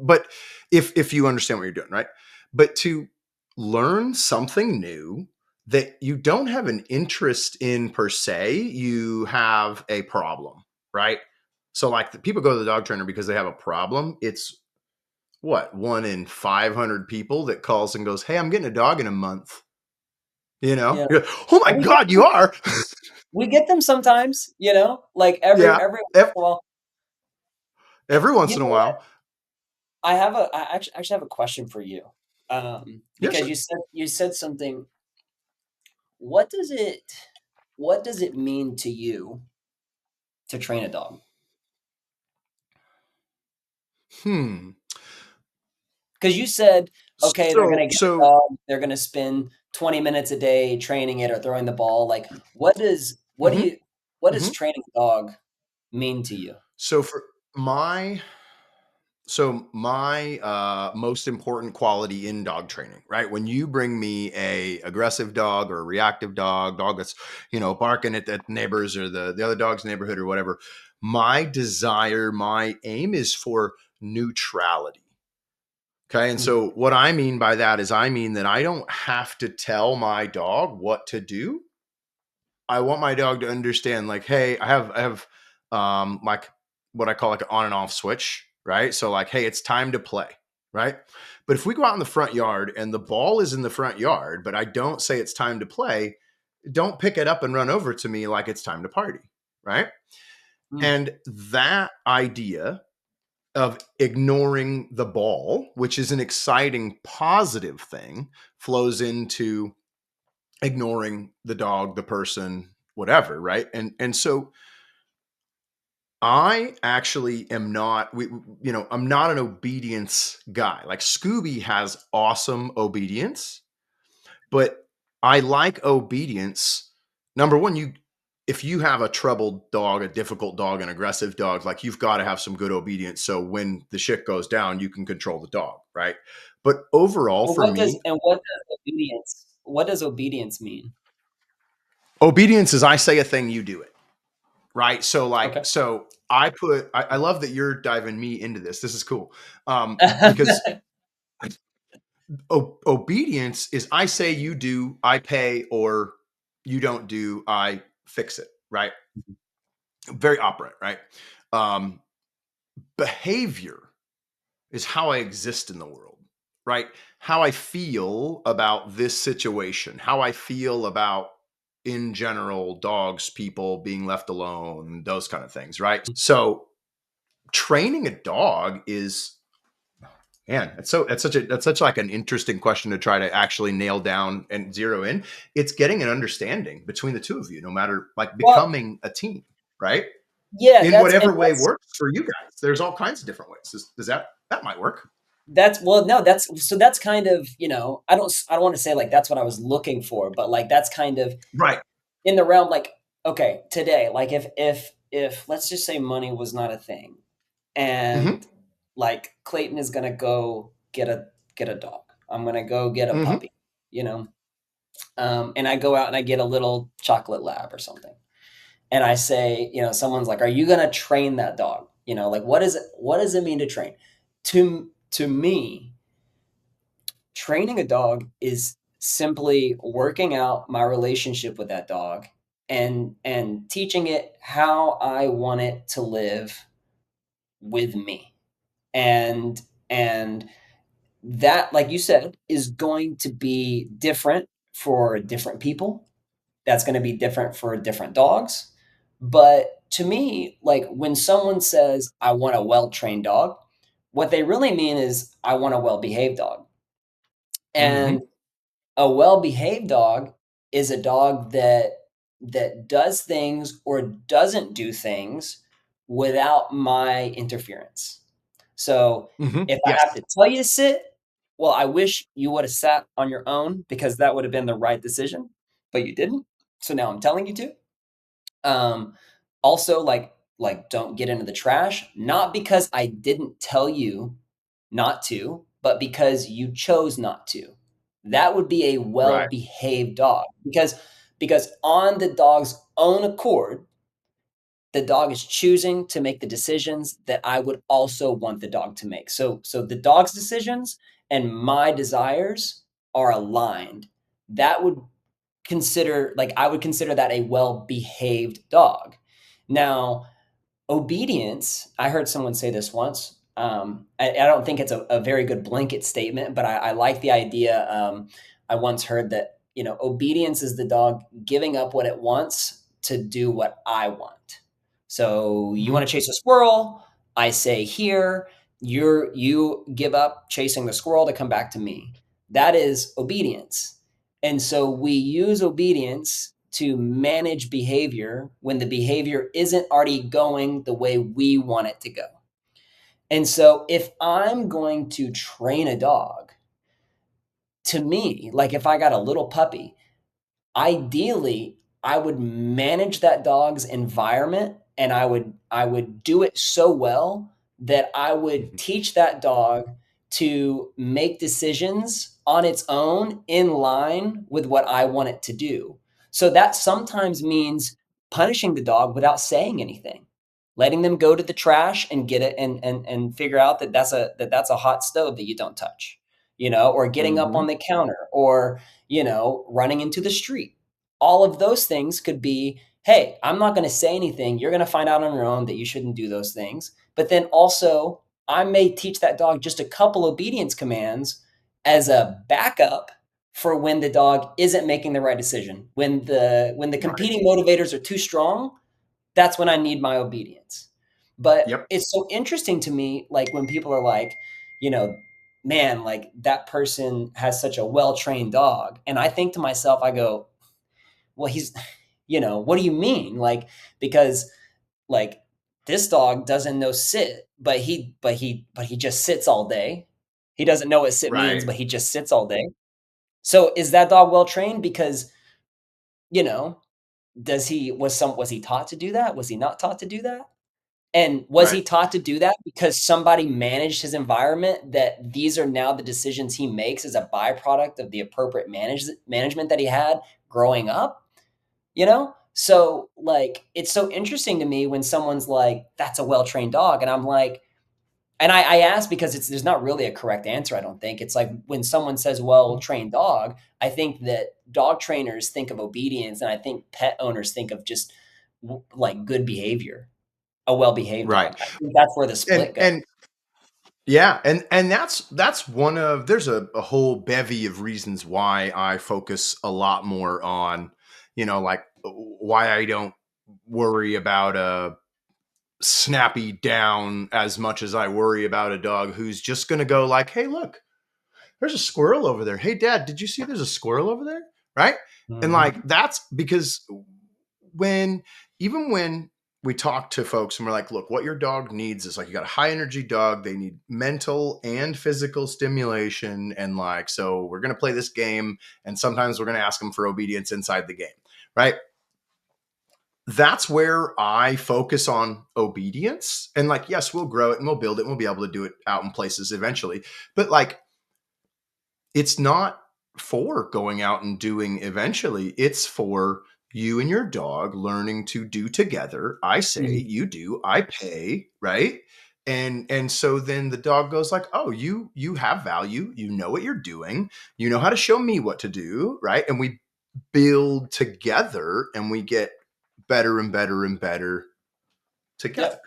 Speaker 1: But if you understand what you're doing, right? But to learn something new that you don't have an interest in per se, you have a problem, right? So like the people go to the dog trainer because they have a problem. It's what, one in 500 people that calls and goes, "Hey, I'm getting a dog in a month." You know?
Speaker 2: Yeah.
Speaker 1: You're like, "Oh my
Speaker 2: And we get
Speaker 1: god, you are?"
Speaker 2: We get them sometimes, like every
Speaker 1: Yeah,
Speaker 2: every once
Speaker 1: ev
Speaker 2: in a while.
Speaker 1: every
Speaker 2: You
Speaker 1: once in a
Speaker 2: know what?
Speaker 1: while.
Speaker 2: I actually have a question for you.
Speaker 1: Yeah,
Speaker 2: Because
Speaker 1: sure.
Speaker 2: you said something. What does it mean to you to train a dog?
Speaker 1: Hmm.
Speaker 2: Because you said, okay, they're
Speaker 1: So
Speaker 2: gonna get a
Speaker 1: so
Speaker 2: dog, they're gonna spend 20 minutes a day training it or throwing the ball. Like,
Speaker 1: mhm,
Speaker 2: what does
Speaker 1: mhm.
Speaker 2: training a dog mean to you?
Speaker 1: So for my my most important quality in dog training, right? When you bring me a aggressive dog or a reactive dog that's, barking at neighbors or the other dog's neighborhood or whatever, my desire, my aim is for neutrality. Okay. And
Speaker 2: Mhm.
Speaker 1: so what I mean by that is I mean that I don't have to tell my dog what to do. I want my dog to understand, like, hey, I have like what I call like an on and off switch, right? So like, hey, it's time to play, right? But if we go out in the front yard and the ball is in the front yard, but I don't say it's time to play, don't pick it up and run over to me like it's time to party, right?
Speaker 2: Mm.
Speaker 1: And that idea of ignoring the ball, which is an exciting, positive thing, flows into ignoring the dog, the person, whatever, right? And so I actually am not, I'm not an obedience guy. Like Scooby has awesome obedience, but I like obedience. Number one, if you have a troubled dog, a difficult dog, an aggressive dog, like you've got to have some good obedience. So when the shit goes down, you can control the dog, right? But overall,
Speaker 2: Well,
Speaker 1: for me,
Speaker 2: what does obedience mean?
Speaker 1: obedience is I say a thing, you do it, right? So
Speaker 2: Okay.
Speaker 1: like, so I love that you're diving me into this. This is cool. Because obedience is I say, you do, I pay, or you don't do, I fix it, right? Very operant, right? Um, Behavior is how I exist in the world, right? How I feel about this situation, how I feel about, in general, dogs, people being left alone, those kind of things, right? So training a dog is, man, that's such like an interesting question to try to actually nail down and zero in. It's getting an understanding between the two of you, no matter like
Speaker 2: Well,
Speaker 1: becoming a team, right?
Speaker 2: yeah,
Speaker 1: In
Speaker 2: that's and
Speaker 1: whatever way works for you guys. There's all kinds of different ways. Does that might work?
Speaker 2: that's well, no, that's kind of, I don't want to say like that's what I was looking for, but like that's kind of
Speaker 1: Right.
Speaker 2: in the realm like, okay, today, like if let's just say money was not a thing,
Speaker 1: Mm-hmm.
Speaker 2: and like Clayton is gonna go get a dog. I'm gonna go get a
Speaker 1: Mm-hmm.
Speaker 2: puppy, you know. And I go out and I get a little chocolate lab or something. And I say, someone's like, "Are you gonna train that dog?" Like what does it mean to train? To me, training a dog is simply working out my relationship with that dog and teaching it how I want it to live with me. And that, like you said, is going to be different for different people. That's going to be different for different dogs. But to me, like when someone says, I want a well trained dog, what they really mean is, I want a well behaved dog.
Speaker 1: Mm-hmm.
Speaker 2: And a well behaved dog is a dog that does things or doesn't do things without my interference. So
Speaker 1: Mm-hmm.
Speaker 2: if I
Speaker 1: Yes.
Speaker 2: have to tell you to sit, well, I wish you would have sat on your own because that would have been the right decision, but you didn't. So now I'm telling you to. Um, Also, like don't get into the trash, not because I didn't tell you not to, but because you chose not to. That would be a
Speaker 1: Right.
Speaker 2: well-behaved dog because on the dog's own accord, the dog is choosing to make the decisions that I would also want the dog to make. So the dog's decisions and my desires are aligned. That would consider like I would consider that a well-behaved dog. Now, obedience, I heard someone say this once. I don't think it's a very good blanket statement, but I like the idea. I once heard that, obedience is the dog giving up what it wants to do what I want. So you
Speaker 1: Mm-hmm.
Speaker 2: want to chase a squirrel, I say here, you give up chasing the squirrel to come back to me. That is obedience. And so we use obedience to manage behavior when the behavior isn't already going the way we want it to go. And so if I'm going to train a dog, to me, like if I got a little puppy, ideally, I would manage that dog's environment and I would do it so well that I would
Speaker 1: Mm-hmm.
Speaker 2: teach that dog to make decisions on its own in line with what I want it to do. So that sometimes means punishing the dog without saying anything. Letting them go to the trash and get it and figure out that that's a hot stove that you don't touch, or getting up
Speaker 1: Mm-hmm.
Speaker 2: on the counter or running into the street. All of those things could be hey, I'm not going to say anything. You're going to find out on your own that you shouldn't do those things. But then also, I may teach that dog just a couple obedience commands as a backup for when the dog isn't making the right decision. When the
Speaker 1: Right.
Speaker 2: competing motivators are too strong, that's when I need my obedience. But
Speaker 1: Yep.
Speaker 2: it's so interesting to me, like when people are like, you know, man, like that person has such a well trained dog. And I think to myself, I go, well, he's, what do you mean? Like, because like this dog doesn't know sit, but he just sits all day. He doesn't know what sit means,
Speaker 1: Right.
Speaker 2: but he just sits all day. So is that dog well trained? Because, you know, was he taught to do that? Was he not taught to do that? And was
Speaker 1: Right.
Speaker 2: he taught to do that because somebody managed his environment, that these are now the decisions he makes as a byproduct of the appropriate management that he had growing up? So like it's so interesting to me when someone's like, that's a well-trained dog, and I'm like, and I ask because there's not really a correct answer. I don't think it's like when someone says well-trained dog, I think that dog trainers think of obedience, and I think pet owners think of just like good behavior, a well-behaved
Speaker 1: Right.
Speaker 2: dog. I think that's where the
Speaker 1: And
Speaker 2: split goes.
Speaker 1: and yeah, and that's one of there's a whole bevy of reasons why I focus a lot more on, like why I don't worry about a snappy down as much as I worry about a dog who's just going to go like, "Hey, look, there's a squirrel over there. Hey, Dad, did you see there's a squirrel over there?" Right? And like
Speaker 2: Mhm.
Speaker 1: that's because when even when we talk to folks and we're like, look, what your dog needs is like you got a high energy dog. They need mental and physical stimulation. And like, so we're going to play this game. And sometimes we're going to ask them for obedience inside the game. Right. That's where I focus on obedience. And like, yes, we'll grow it and we'll build it and we'll be able to do it out in places eventually. But like, it's not for going out and doing eventually. It's for you and your dog learning to do together. I say,
Speaker 2: Mhm.
Speaker 1: you do, I pay, right? And so then the dog goes like, "Oh, you have value. You know what you're doing. You know how to show me what to do, right?" And we build together and we get better and better and better together.
Speaker 2: Yep.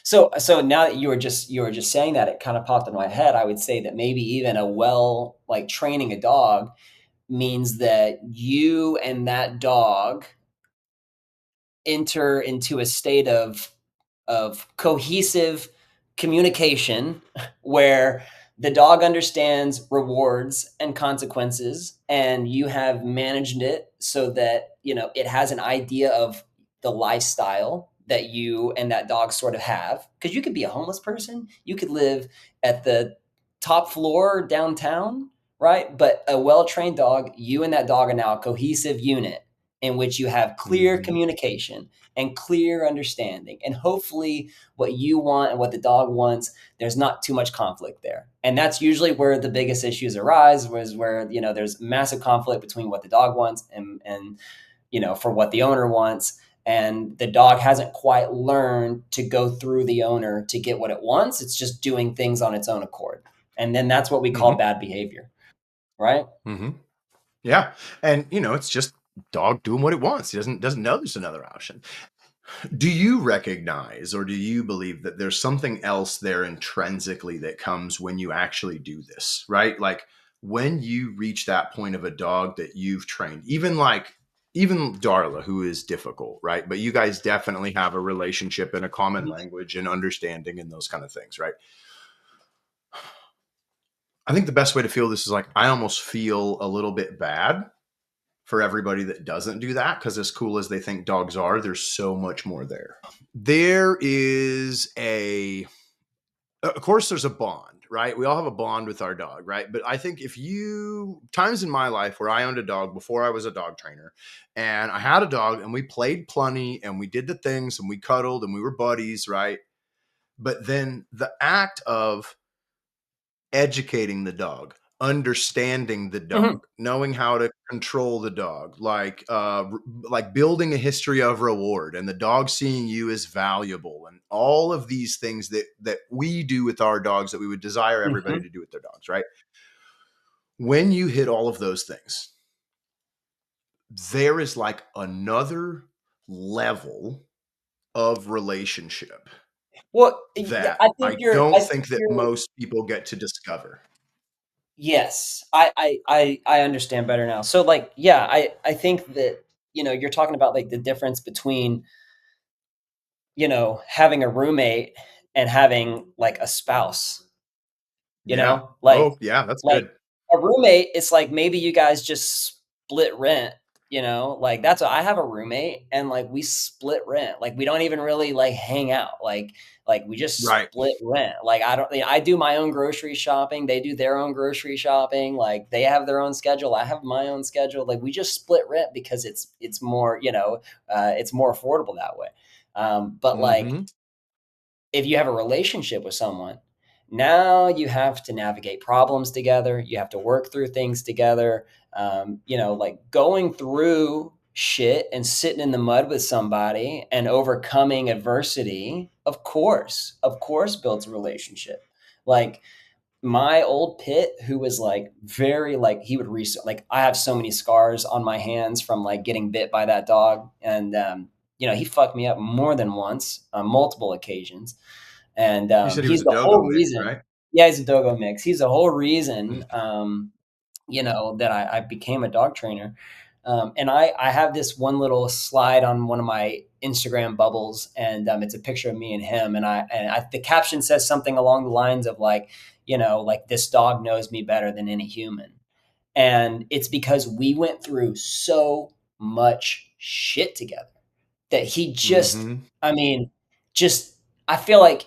Speaker 2: So now that you were just saying that, it kind of popped in my head. I would say that maybe even a well like training a dog means that you and that dog enter into a state of cohesive communication where the dog understands rewards and consequences, and you have managed it so that it has an idea of the lifestyle that you and that dog sort of have, because you could be a homeless person, you could live at the top floor downtown, right? But a well-trained dog, you and that dog are now a cohesive unit in which you have clear
Speaker 1: Mhm.
Speaker 2: communication and clear understanding. And hopefully, what you want and what the dog wants, there's not too much conflict there. And that's usually where the biggest issues arise, was where, there's massive conflict between what the dog wants and for what the owner wants. And the dog hasn't quite learned to go through the owner to get what it wants. It's just doing things on its own accord. And then that's what we call
Speaker 1: Mhm.
Speaker 2: bad behavior, right?
Speaker 1: Mhm. Yeah. And it's just dog doing what it wants. He doesn't know there's another option. Do you recognize or do you believe that there's something else there intrinsically that comes when you actually do this, right? Like when you reach that point of a dog that you've trained, even Darla, who is difficult, right? But you guys definitely have a relationship and a common
Speaker 2: Mhm.
Speaker 1: language and understanding and those kind of things, right? I think the best way to feel this is like I almost feel a little bit bad for everybody that doesn't do that, because as cool as they think dogs are, there's so much more there. There is of course there's a bond, right? We all have a bond with our dog, right? But I think if you times in my life where I owned a dog before I was a dog trainer, and I had a dog and we played plenty and we did the things and we cuddled and we were buddies, right? But then the act of educating the dog, understanding the
Speaker 2: Mhm.
Speaker 1: dog, knowing how to control the dog, like building a history of reward and the dog seeing you as valuable, and all of these things that we do with our dogs that we would desire everybody
Speaker 2: Mhm.
Speaker 1: to do with their dogs, right? When you hit all of those things, there is like another level of relationship
Speaker 2: Well,
Speaker 1: that
Speaker 2: I think
Speaker 1: I
Speaker 2: you're
Speaker 1: don't
Speaker 2: I think
Speaker 1: think that
Speaker 2: you're
Speaker 1: most people get to discover.
Speaker 2: yes. I understand better now. So, like, yeah, I think that, you're talking about, like, the difference between, having a roommate and having, like, a spouse. You
Speaker 1: Yeah.
Speaker 2: know? Like
Speaker 1: Oh, yeah, that's
Speaker 2: like,
Speaker 1: good.
Speaker 2: a roommate, it's like maybe you guys just split rent, you know? Like, that's what I have a roommate, and, like, we split rent. Like, we don't even really, like, hang out. Like, we just
Speaker 1: Right.
Speaker 2: split rent. Like, I do my own grocery shopping, they do their own grocery shopping, like, they have their own schedule, I have my own schedule. Like, we just split rent because it's more, it's more affordable that way. But, like,
Speaker 1: Mhm.
Speaker 2: if you have a relationship with someone, now you have to navigate problems together. You have to work through things together. Like going through shit and sitting in the mud with somebody and overcoming adversity, of course, builds a relationship. Like my old pit, who was like very like he would like I have so many scars on my hands from like getting bit by that dog, and he fucked me up more than once on multiple occasions, and
Speaker 1: You said he was
Speaker 2: he's
Speaker 1: a
Speaker 2: the
Speaker 1: dogo
Speaker 2: whole
Speaker 1: mix,
Speaker 2: reason.
Speaker 1: right?
Speaker 2: Yeah, he's a dogo mix. He's the whole
Speaker 1: Mm.
Speaker 2: reason, that I became a dog trainer. And I have this one little slide on one of my Instagram bubbles, and it's a picture of me and him, and the caption says something along the lines of like, like this dog knows me better than any human, and it's because we went through so much shit together that he just,
Speaker 1: Mhm.
Speaker 2: I mean, just I feel like,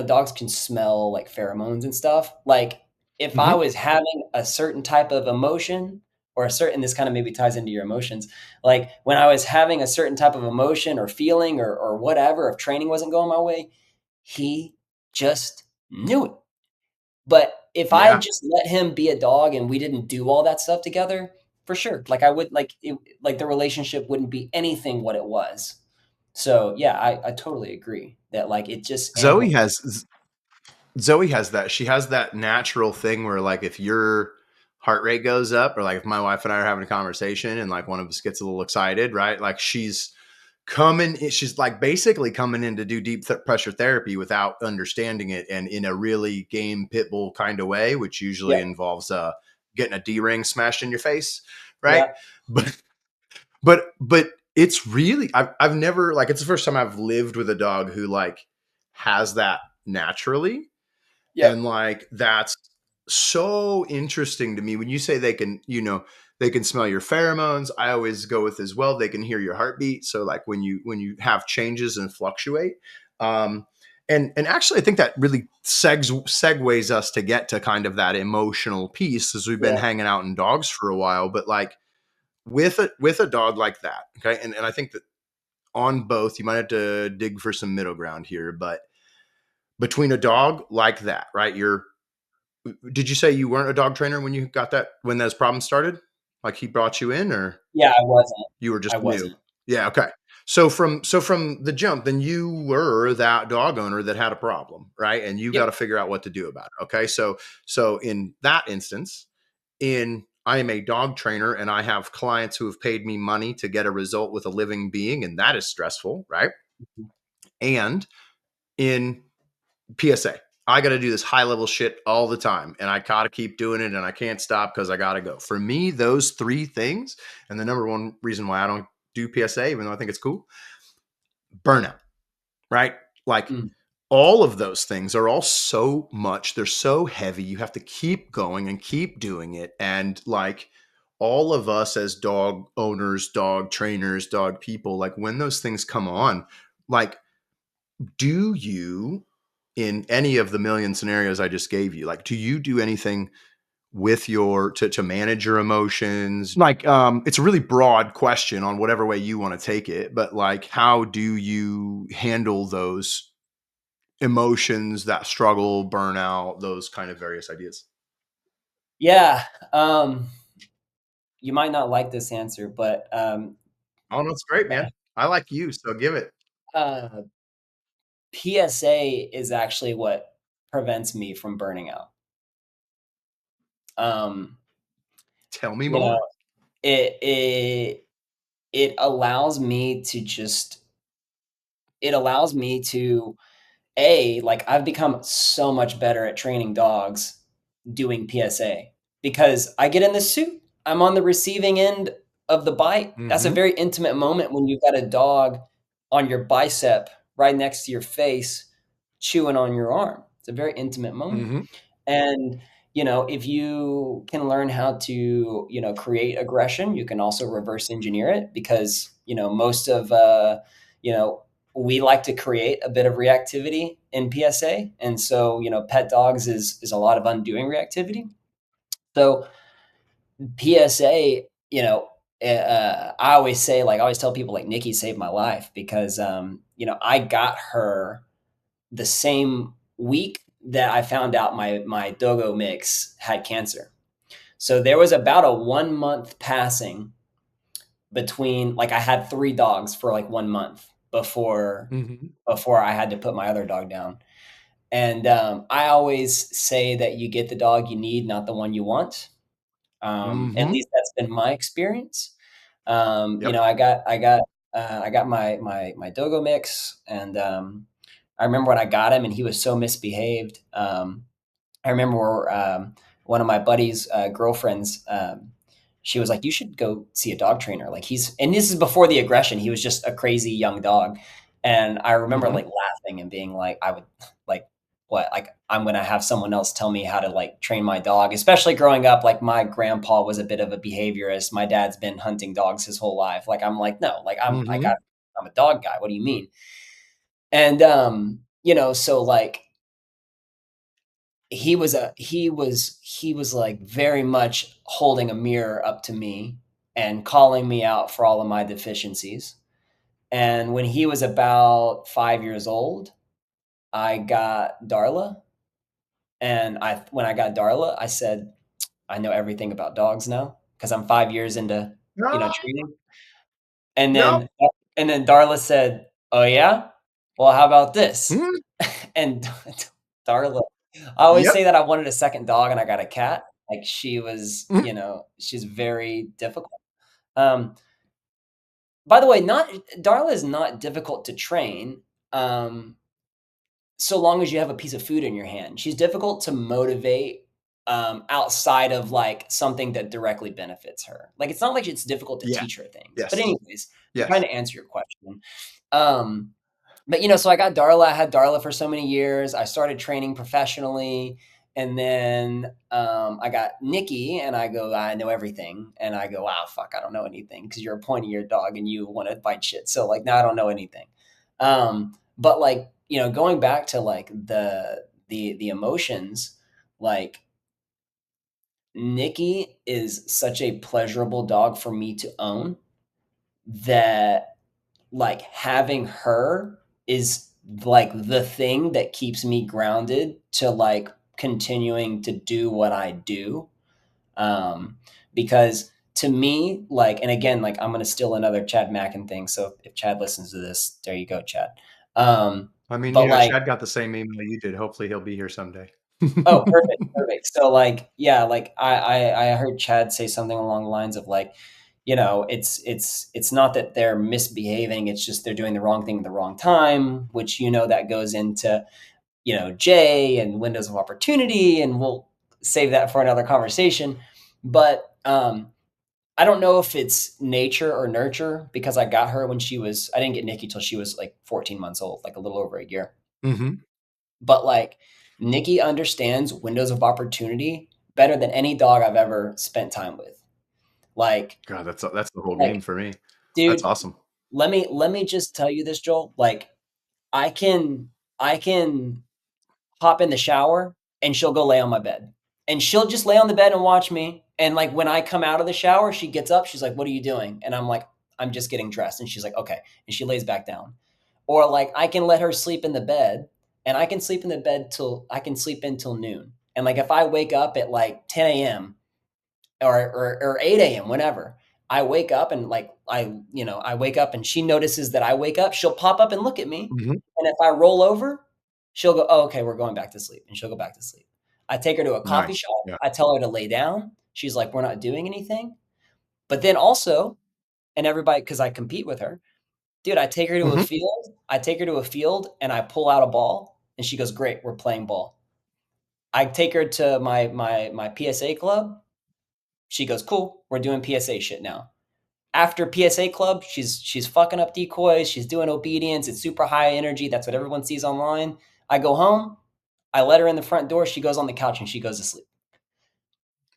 Speaker 2: dogs can smell like pheromones and stuff. Like if I
Speaker 1: Mhm.
Speaker 2: was having a certain type of emotion or a certain, this kind of maybe ties into your emotions. Like when I was having a certain type of emotion or feeling or whatever, if training wasn't going my way, he just knew it. But if I
Speaker 1: Yeah.
Speaker 2: just let him be a dog and we didn't do all that stuff together, for sure, like I would like it, like the relationship wouldn't be anything what it was. So yeah, I totally agree that like it just
Speaker 1: Zoe
Speaker 2: amplifies.
Speaker 1: has Zoe has that. She has that natural thing where like if your heart rate goes up or like if my wife and I are having a conversation and like one of us gets a little excited, right? Like she's like basically coming in to do pressure therapy without understanding it and in a really game pit bull kind of way, which usually
Speaker 2: Yep,
Speaker 1: involves getting a D-ring smashed in your face, right?
Speaker 2: yep,
Speaker 1: But but it's really I've never like it's the first time I've lived with a dog who like has that naturally, and
Speaker 2: yep,
Speaker 1: like that's so interesting to me when you say they can, they can smell your pheromones. I always go with as well, they can hear your heartbeat. So like when you have changes and fluctuate. Um and actually I think that really segues us to get to kind of that emotional piece as we've been
Speaker 2: yeah,
Speaker 1: hanging out in dogs for a while. But like with a dog like that, okay, and I think that on both you might have to dig for some middle ground here, but between a dog like that, right? Did you say you weren't a dog trainer when you got that when those problems started? Like he brought you in, or
Speaker 2: yeah. I wasn't.
Speaker 1: you were
Speaker 2: I
Speaker 1: just new?
Speaker 2: wasn't.
Speaker 1: Yeah, okay. So from the jump, then you were that dog owner that had a problem, right? And you got
Speaker 2: Yep.
Speaker 1: to figure out what to do about it. Okay. So in that instance, in I am a dog trainer and I have clients who have paid me money to get a result with a living being, and that is stressful, right?
Speaker 2: Mhm.
Speaker 1: And in PSA. I got to do this high level shit all the time and I got to keep doing it and I can't stop because I got to go. For me, those three things, and the number one reason why I don't do PSA, even though I think it's cool, burnout, right? Like
Speaker 2: Mm.
Speaker 1: all of those things are all so much, they're so heavy. You have to keep going and keep doing it. And like all of us as dog owners, dog trainers, dog people, like when those things come on, like do you in any of the million scenarios I just gave you, like do you do anything with your to manage your emotions? Like it's a really broad question on whatever way you want to take it, but like how do you handle those emotions, that struggle, burnout, those kind of various ideas?
Speaker 2: Yeah. You might not like this answer, but
Speaker 1: Oh no, it's great, man. I like you, so give it.
Speaker 2: uh, PSA is actually what prevents me from burning out. Um,
Speaker 1: Tell me
Speaker 2: you know,
Speaker 1: more.
Speaker 2: it it allows me to just it allows me to like, I've become so much better at training dogs doing PSA because I get in the suit. I'm on the receiving end of the bite. That's a
Speaker 1: Mm-hmm.
Speaker 2: very intimate moment when you've got a dog on your bicep right next to your face chewing on your arm. It's a very intimate moment.
Speaker 1: Mm-hmm.
Speaker 2: And, if you can learn how to, create aggression, you can also reverse engineer it because, most of, you know, we like to create a bit of reactivity in PSA. And so, pet dogs is a lot of undoing reactivity. So PSA, I always say, like, I always tell people, like, Nikki saved my life because, I got her the same week that I found out my dogo mix had cancer. So there was about a 1 month passing between, like, I had 3 dogs for, like, 1 month
Speaker 1: Mm-hmm.
Speaker 2: before I had to put my other dog down. And, I always say that you get the dog you need, not the one you want. At
Speaker 1: Mm-hmm.
Speaker 2: least that's been my experience.
Speaker 1: Yep.
Speaker 2: I got my dogo mix, and, I remember when I got him and he was so misbehaved. I remember one of my buddy's girlfriends. She was like, "You should go see a dog trainer." Like and this is before the aggression. He was just a crazy young dog, and I remember
Speaker 1: Mm-hmm.
Speaker 2: like laughing and being like, "I would like what? Like I'm gonna have someone else tell me how to like train my dog." Especially growing up, like my grandpa was a bit of a behaviorist. My dad's been hunting dogs his whole life. Like I'm like, no, like
Speaker 1: Mm-hmm.
Speaker 2: I'm a dog guy. What do you mean? And so like he was like very much holding a mirror up to me and calling me out for all of my deficiencies. And when he was about 5 years old, I got Darla. And when I got Darla, I said, I know everything about dogs now because I'm 5 years into,
Speaker 1: No.
Speaker 2: training. And
Speaker 1: No.
Speaker 2: then Darla said, "Oh yeah? Well, how about this?"
Speaker 1: Mm.
Speaker 2: And Darla, I always
Speaker 1: Yep.
Speaker 2: say that I wanted a second dog and I got a cat. Like she was,
Speaker 1: Mm.
Speaker 2: she's very difficult. Um, by the way, not Darla is not difficult to train. Um, so long as you have a piece of food in your hand. She's difficult to motivate outside of like something that directly benefits her. Like it's not like it's difficult to
Speaker 1: Yeah.
Speaker 2: teach her things. But
Speaker 1: Yes.
Speaker 2: anyways, I'm trying
Speaker 1: Yes.
Speaker 2: to answer your question. Um, but so I got Darla. I had Darla for so many years. I started training professionally, and then I got Nikki, and I go, I know everything, and I go, wow, fuck, I don't know anything because you're a pointy eared dog and you want to bite shit. So like now I don't know anything. But like going back to like the emotions, like Nikki is such a pleasurable dog for me to own that like having her is like the thing that keeps me grounded to like continuing to do what I do. Um, because to me, like, and again, like I'm gonna steal another Chad Mackin thing. So if Chad listens to this, there you go, Chad.
Speaker 1: I mean,
Speaker 2: But like,
Speaker 1: Chad got the same email you did. Hopefully, he'll be here someday.
Speaker 2: oh, perfect, perfect. So like, yeah, like I heard Chad say something along the lines of like, it's not that they're misbehaving, it's just they're doing the wrong thing at the wrong time, which that goes into, J and windows of opportunity, and we'll save that for another conversation. But I don't know if it's nature or nurture because I didn't get Nikki till she was like 14 months old, like a little over a year.
Speaker 1: Mhm.
Speaker 2: But like Nikki understands windows of opportunity better than any dog I've ever spent time with. Like,
Speaker 1: God, that's the whole game
Speaker 2: like,
Speaker 1: for me. That's
Speaker 2: dude,
Speaker 1: awesome.
Speaker 2: let me just tell you this, Joel. Like, I can I can hop in the shower and she'll go lay on my bed. And she'll just lay on the bed and watch me. And like when I come out of the shower, she gets up, she's like, "What are you doing?" And I'm like, "I'm just getting dressed." And she's like, "Okay." And she lays back down. Or like I can let her sleep in the bed and I can sleep until noon. And like if I wake up at like 10 a.m. or 8 a.m., whenever, I wake up and like I wake up and she notices that I wake up, she'll pop up and look at me.
Speaker 1: Mhm.
Speaker 2: And if I roll over, she'll go, "Oh, okay, we're going back to sleep." And she'll go back to sleep. I take her to a coffee
Speaker 1: Nice.
Speaker 2: shop.
Speaker 1: Yeah.
Speaker 2: I tell her to lay down. She's like, "We're not doing anything." But then also, and everybody, because I compete with her, dude,
Speaker 1: Hmm.
Speaker 2: I take her to a field and I pull out a ball and she goes, great, we're playing ball. I take her to my PSA club. She goes, cool, we're doing PSA shit now. After PSA club, she's fucking up decoys, she's doing obedience, it's super high energy. That's what everyone sees online. I go home, I let her in the front door, she goes on the couch and she goes to sleep.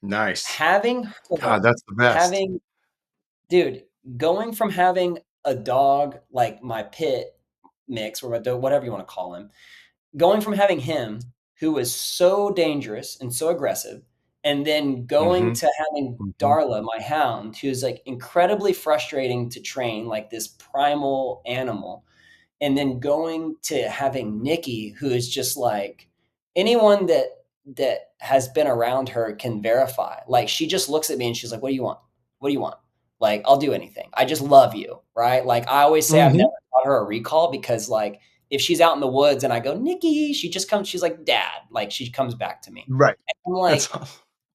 Speaker 1: Nice.
Speaker 2: Having
Speaker 1: God,
Speaker 2: her,
Speaker 1: that's the best.
Speaker 2: having dude, going from having a dog like my pit mix or whatever you want to call him, going from having him who was so dangerous and so aggressive, and then going
Speaker 1: Hmm.
Speaker 2: to having
Speaker 1: Hmm.
Speaker 2: Darla, my hound, who's like incredibly frustrating to train, like this primal animal, and then going to having Nikki, who is just like anyone that has been around her can verify. Like she just looks at me and she's like, "What do you want? What do you want?" Like, I'll do anything. I just love you, right? Like I always say, I've never
Speaker 1: Hmm.
Speaker 2: taught her a recall because like if she's out in the woods and I go Nikki, she just comes. She's like Dad. Like she comes back to me.
Speaker 1: Right.
Speaker 2: And I'm
Speaker 1: That's
Speaker 2: like,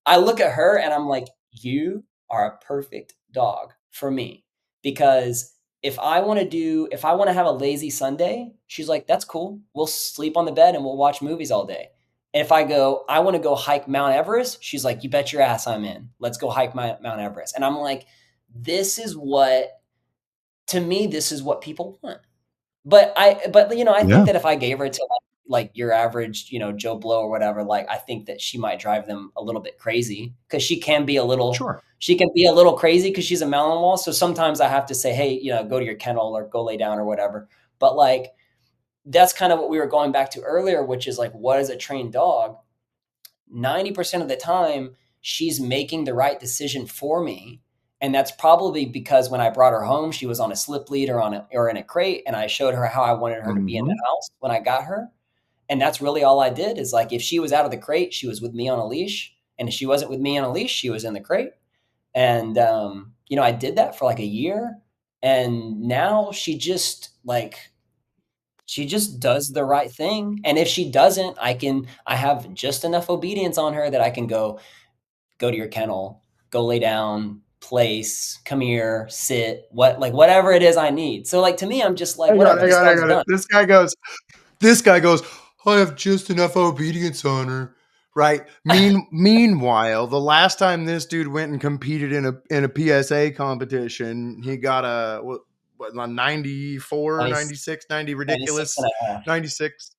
Speaker 2: I look at her and I'm like, you are a perfect dog for me. Because if I want to have a lazy Sunday, she's like, that's cool. We'll sleep on the bed and we'll watch movies all day. And if I go, I want to go hike Mount Everest, she's like, you bet your ass I'm in. Let's go hike Mount Everest. And I'm like, this is what, to me, this is what people want. But I think
Speaker 1: yeah.
Speaker 2: that if I gave her to like your average, Joe Blow or whatever, like I think that she might drive them a little bit crazy because
Speaker 1: Sure.
Speaker 2: she can be a little crazy because she's a Malinois. So sometimes I have to say, hey, go to your kennel or go lay down or whatever. But like that's kind of what we were going back to earlier, which is like what is a trained dog? 90% of the time, she's making the right decision for me. And that's probably because when I brought her home, she was on a slip lead or in a crate, and I showed her how I wanted her to be in the
Speaker 1: Hmm.
Speaker 2: house when I got her. And that's really all I did is like if she was out of the crate, she was with me on a leash. And if she wasn't with me on a leash, she was in the crate. And I did that for like a year. And now she just does the right thing. And if she doesn't, I have just enough obedience on her that I can go to your kennel, go lay down, place, come here, sit, whatever it is I need. So like to me, I'm just like,
Speaker 1: I got it.
Speaker 2: whatever,
Speaker 1: I
Speaker 2: this
Speaker 1: got it. I
Speaker 2: dog's
Speaker 1: got it.
Speaker 2: done.
Speaker 1: This guy goes, I have just enough obedience on her. Right. Meanwhile, the last time this dude went and competed in a PSA competition, he got a 94,
Speaker 2: 90,
Speaker 1: 96, 90
Speaker 2: 96
Speaker 1: ridiculous
Speaker 2: and a half.
Speaker 1: 96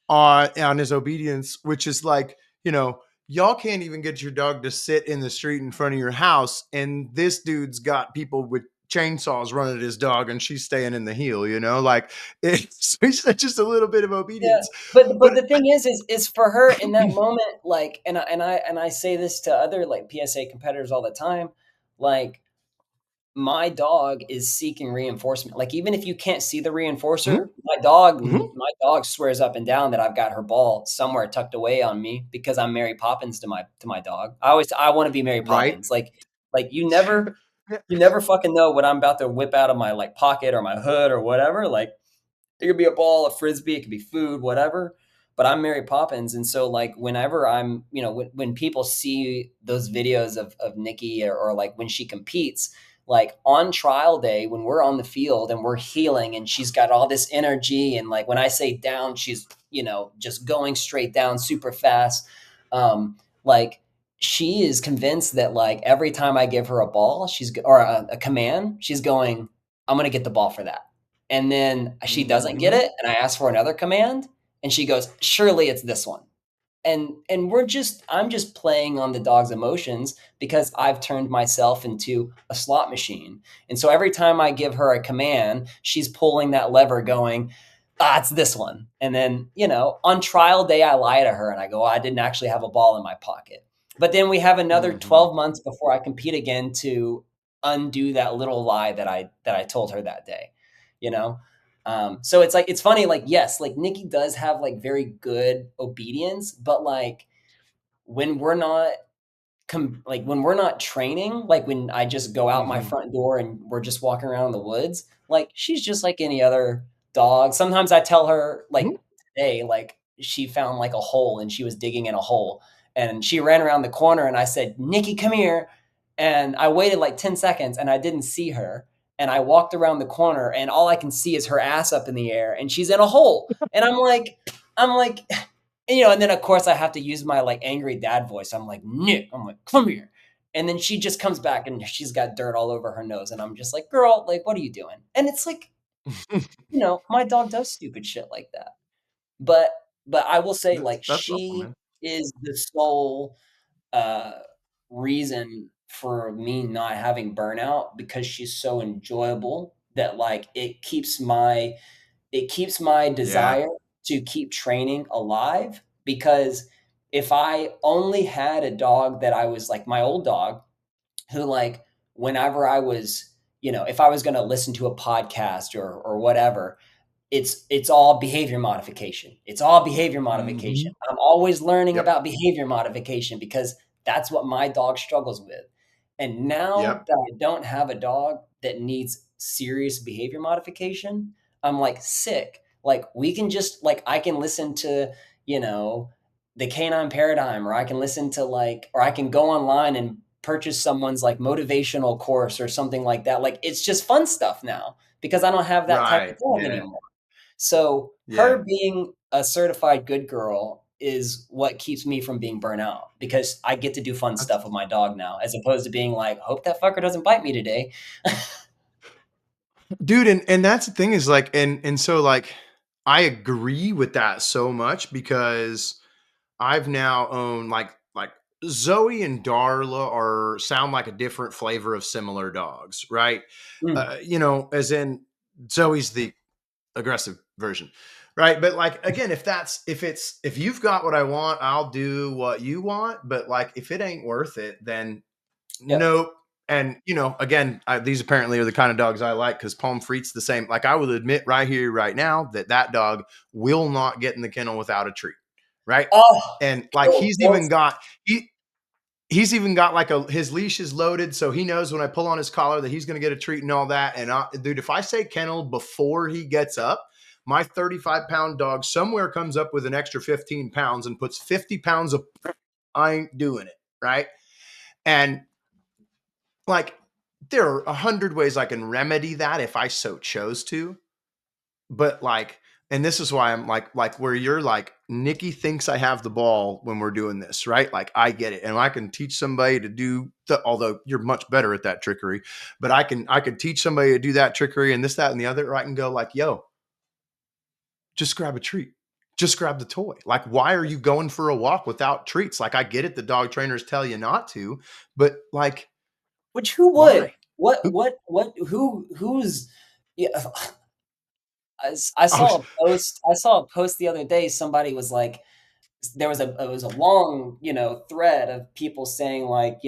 Speaker 1: on his obedience, which is like, y'all can't even get your dog to sit in the street in front of your house, and this dude's got people with chainsaws running at his dog, and she's staying in the heel. Like it's just a little bit of
Speaker 2: Yeah,
Speaker 1: obedience,
Speaker 2: but
Speaker 1: but
Speaker 2: the thing is for her in that moment, like, and I say this to other like PSA competitors all the time, like my dog is seeking reinforcement. Like even if you can't see the reinforcer,
Speaker 1: Mhm, mhm,
Speaker 2: my dog swears up and down that I've got her ball somewhere tucked away on me because I'm Mary Poppins to my dog. I want to be Mary
Speaker 1: right.
Speaker 2: Poppins. Like you never fucking know what I'm about to whip out of my like pocket or my hood or whatever. Like it could be a ball, a frisbee, it could be food, whatever. But I'm Mary Poppins, and so like whenever I'm, when people see those videos of Nikki or like when she competes, like on trial day when we're on the field and we're healing and she's got all this energy and like when I say down, she's just going straight down super fast. Like she is convinced that like every time I give her a ball, or a command, she's going, I'm gonna get the ball for that. And then she doesn't get
Speaker 1: Mhm.
Speaker 2: it, and I ask for another command, and she goes, "Surely it's this one." And I'm just playing on the dog's emotions because I've turned myself into a slot machine. And so every time I give her a command, she's pulling that lever going, it's this one. And then, on trial day I lie to her and I go, I didn't actually have a ball in my pocket. But then we have another
Speaker 1: Mhm.
Speaker 2: 12 months before I compete again to undo that little lie that I told her that day, you know? So it's like it's funny, like yes, like Nikki does have like very good obedience, but like when we're not like when we're not training, like when I just go out my
Speaker 1: Mhm.
Speaker 2: front door and we're just walking around in the woods, like she's just like any other dog. Sometimes I tell her
Speaker 1: Mhm.
Speaker 2: like today, like she found like a hole and she was digging in a hole and she ran around the corner and I said, Nikki, come here. And I waited like 10 seconds and I didn't see her. and I walked around the corner, and all I can see is her ass up in the air, and she's in a hole. And I'm like, and then of course I have to use my like angry dad voice. I'm like, Nick, I'm like, come here. And then she just comes back and she's got dirt all over her nose. And I'm just like, girl, like, what are you doing? And it's like, my dog does stupid shit like that. But I will say, like,
Speaker 1: That's awesome,
Speaker 2: she
Speaker 1: man.
Speaker 2: is the sole uh reason for me not having burnout, because she's so enjoyable that like it keeps my
Speaker 1: Yeah.
Speaker 2: desire to keep training alive. Because if I only had a dog that I was like my old dog, who like whenever I was, if I was going to listen to a podcast or whatever, it's all behavior modification. It's all behavior modification.
Speaker 1: Hmm.
Speaker 2: I'm always learning
Speaker 1: Yep.
Speaker 2: about behavior modification because that's what my dog struggles with. And now
Speaker 1: Yep.
Speaker 2: that I don't have a dog that needs serious behavior modification, I'm like sick. Like we can just like I can listen to, you know, the canine paradigm, or I can listen to like or I can go online and purchase someone's like motivational course or something like that. Like it's just fun stuff now because I don't have that type of
Speaker 1: Right.
Speaker 2: dog
Speaker 1: Yeah.
Speaker 2: anymore. So
Speaker 1: Yeah.
Speaker 2: her being a certified good girl is what keeps me from being burnt out, because I get to do fun
Speaker 1: That's,
Speaker 2: stuff with my dog now, as opposed to being like, hope that fucker doesn't bite me today.
Speaker 1: dude, and that's the thing is like, and so like, I agree with that so much because I've now owned like Zoe and Darla are sound like a different flavor of similar dogs, right?
Speaker 2: Mm,
Speaker 1: As in Zoe's the aggressive version, right? But like again, if you've got what I want, I'll do what you want. But like if it ain't worth it, then
Speaker 2: yep.
Speaker 1: nope. And again, these apparently are the kind of dogs I like because Pomfret's the same. Like I will admit right here, right now, that dog will not get in the kennel without a treat, right?
Speaker 2: Oh,
Speaker 1: And like he's even got like his leash is loaded, so he knows when I pull on his collar that he's going to get a treat and all that. And dude, if I say kennel before he gets up, my 35-pound dog somewhere comes up with an extra 15 pounds and puts 50 pounds of. I ain't doing it, right? And like there are 100 ways I can remedy that if I so chose to. But like, and this is why I'm like where you're like, Nikki thinks I have the ball when we're doing this, right? Like I get it. And I can teach somebody to do although you're much better at that trickery, but I could teach somebody to do that trickery and this, that, and the other. Or I can go like, yo, just grab a treat. Just grab the toy. Like, why are you going for a walk without treats? Like, I get it. The dog trainers tell you not to, but like,
Speaker 2: which who would?
Speaker 1: why? Who?
Speaker 2: Who's yeah, I
Speaker 1: Oh,
Speaker 2: saw a post the other day. Somebody was like, there was a it was a long thread of people saying like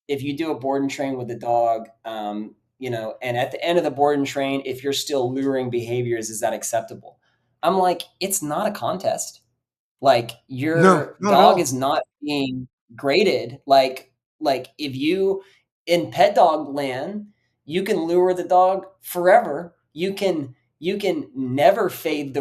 Speaker 2: if you do a board and train with the dog, and at the end of the board and train, if you're still luring behaviors, is that acceptable? I'm like, it's not a contest. Like
Speaker 1: no,
Speaker 2: your
Speaker 1: not at
Speaker 2: dog
Speaker 1: all.
Speaker 2: is not being graded. Like if you in pet dog land, you can lure the dog forever. You can never fade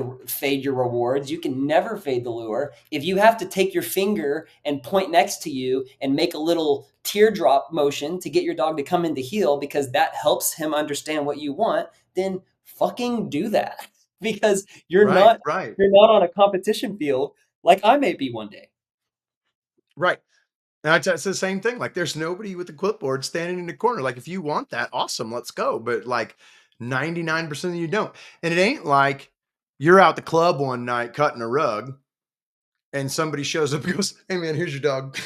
Speaker 2: your rewards. You can never fade the lure. If you have to take your finger and point next to you and make a little teardrop motion to get your dog to come into heel because that helps him understand what you want, then fucking do that. Because you're
Speaker 1: Right,
Speaker 2: not
Speaker 1: right,
Speaker 2: you're not on a competition field like I may be one day.
Speaker 1: right. And that's the same thing. Like, there's nobody with a clipboard standing in the corner. Like, if you want that, awesome, let's go. But like, 99% of you don't. And it ain't like you're out the club one night cutting a rug, and somebody shows up and goes, "Hey, man, here's your dog."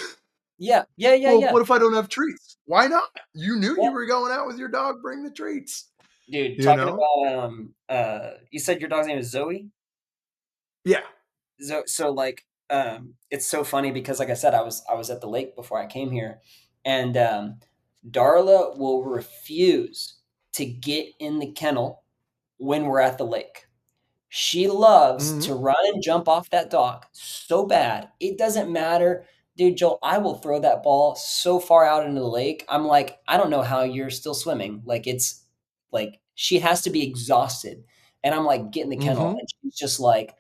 Speaker 2: Yeah, yeah, yeah,
Speaker 1: Well,
Speaker 2: yeah,
Speaker 1: what if I don't have treats? Why not? You knew
Speaker 2: yeah.
Speaker 1: you were going out with your dog. Bring the treats.
Speaker 2: Dude,
Speaker 1: You
Speaker 2: talking
Speaker 1: know?
Speaker 2: about you said your dog's name is Zoe?
Speaker 1: Yeah.
Speaker 2: So like it's so funny because like I said, I was at the lake before I came here, and Darla will refuse to get in the kennel when we're at the lake. She loves
Speaker 1: Hmm.
Speaker 2: to run and jump off that dock so bad. It doesn't matter. Dude, Joel, I will throw that ball so far out into the lake. I'm like, I don't know how you're still swimming. Like it's like she has to be exhausted. And I'm like, get in the kennel.
Speaker 1: Hmm.
Speaker 2: And she's just like,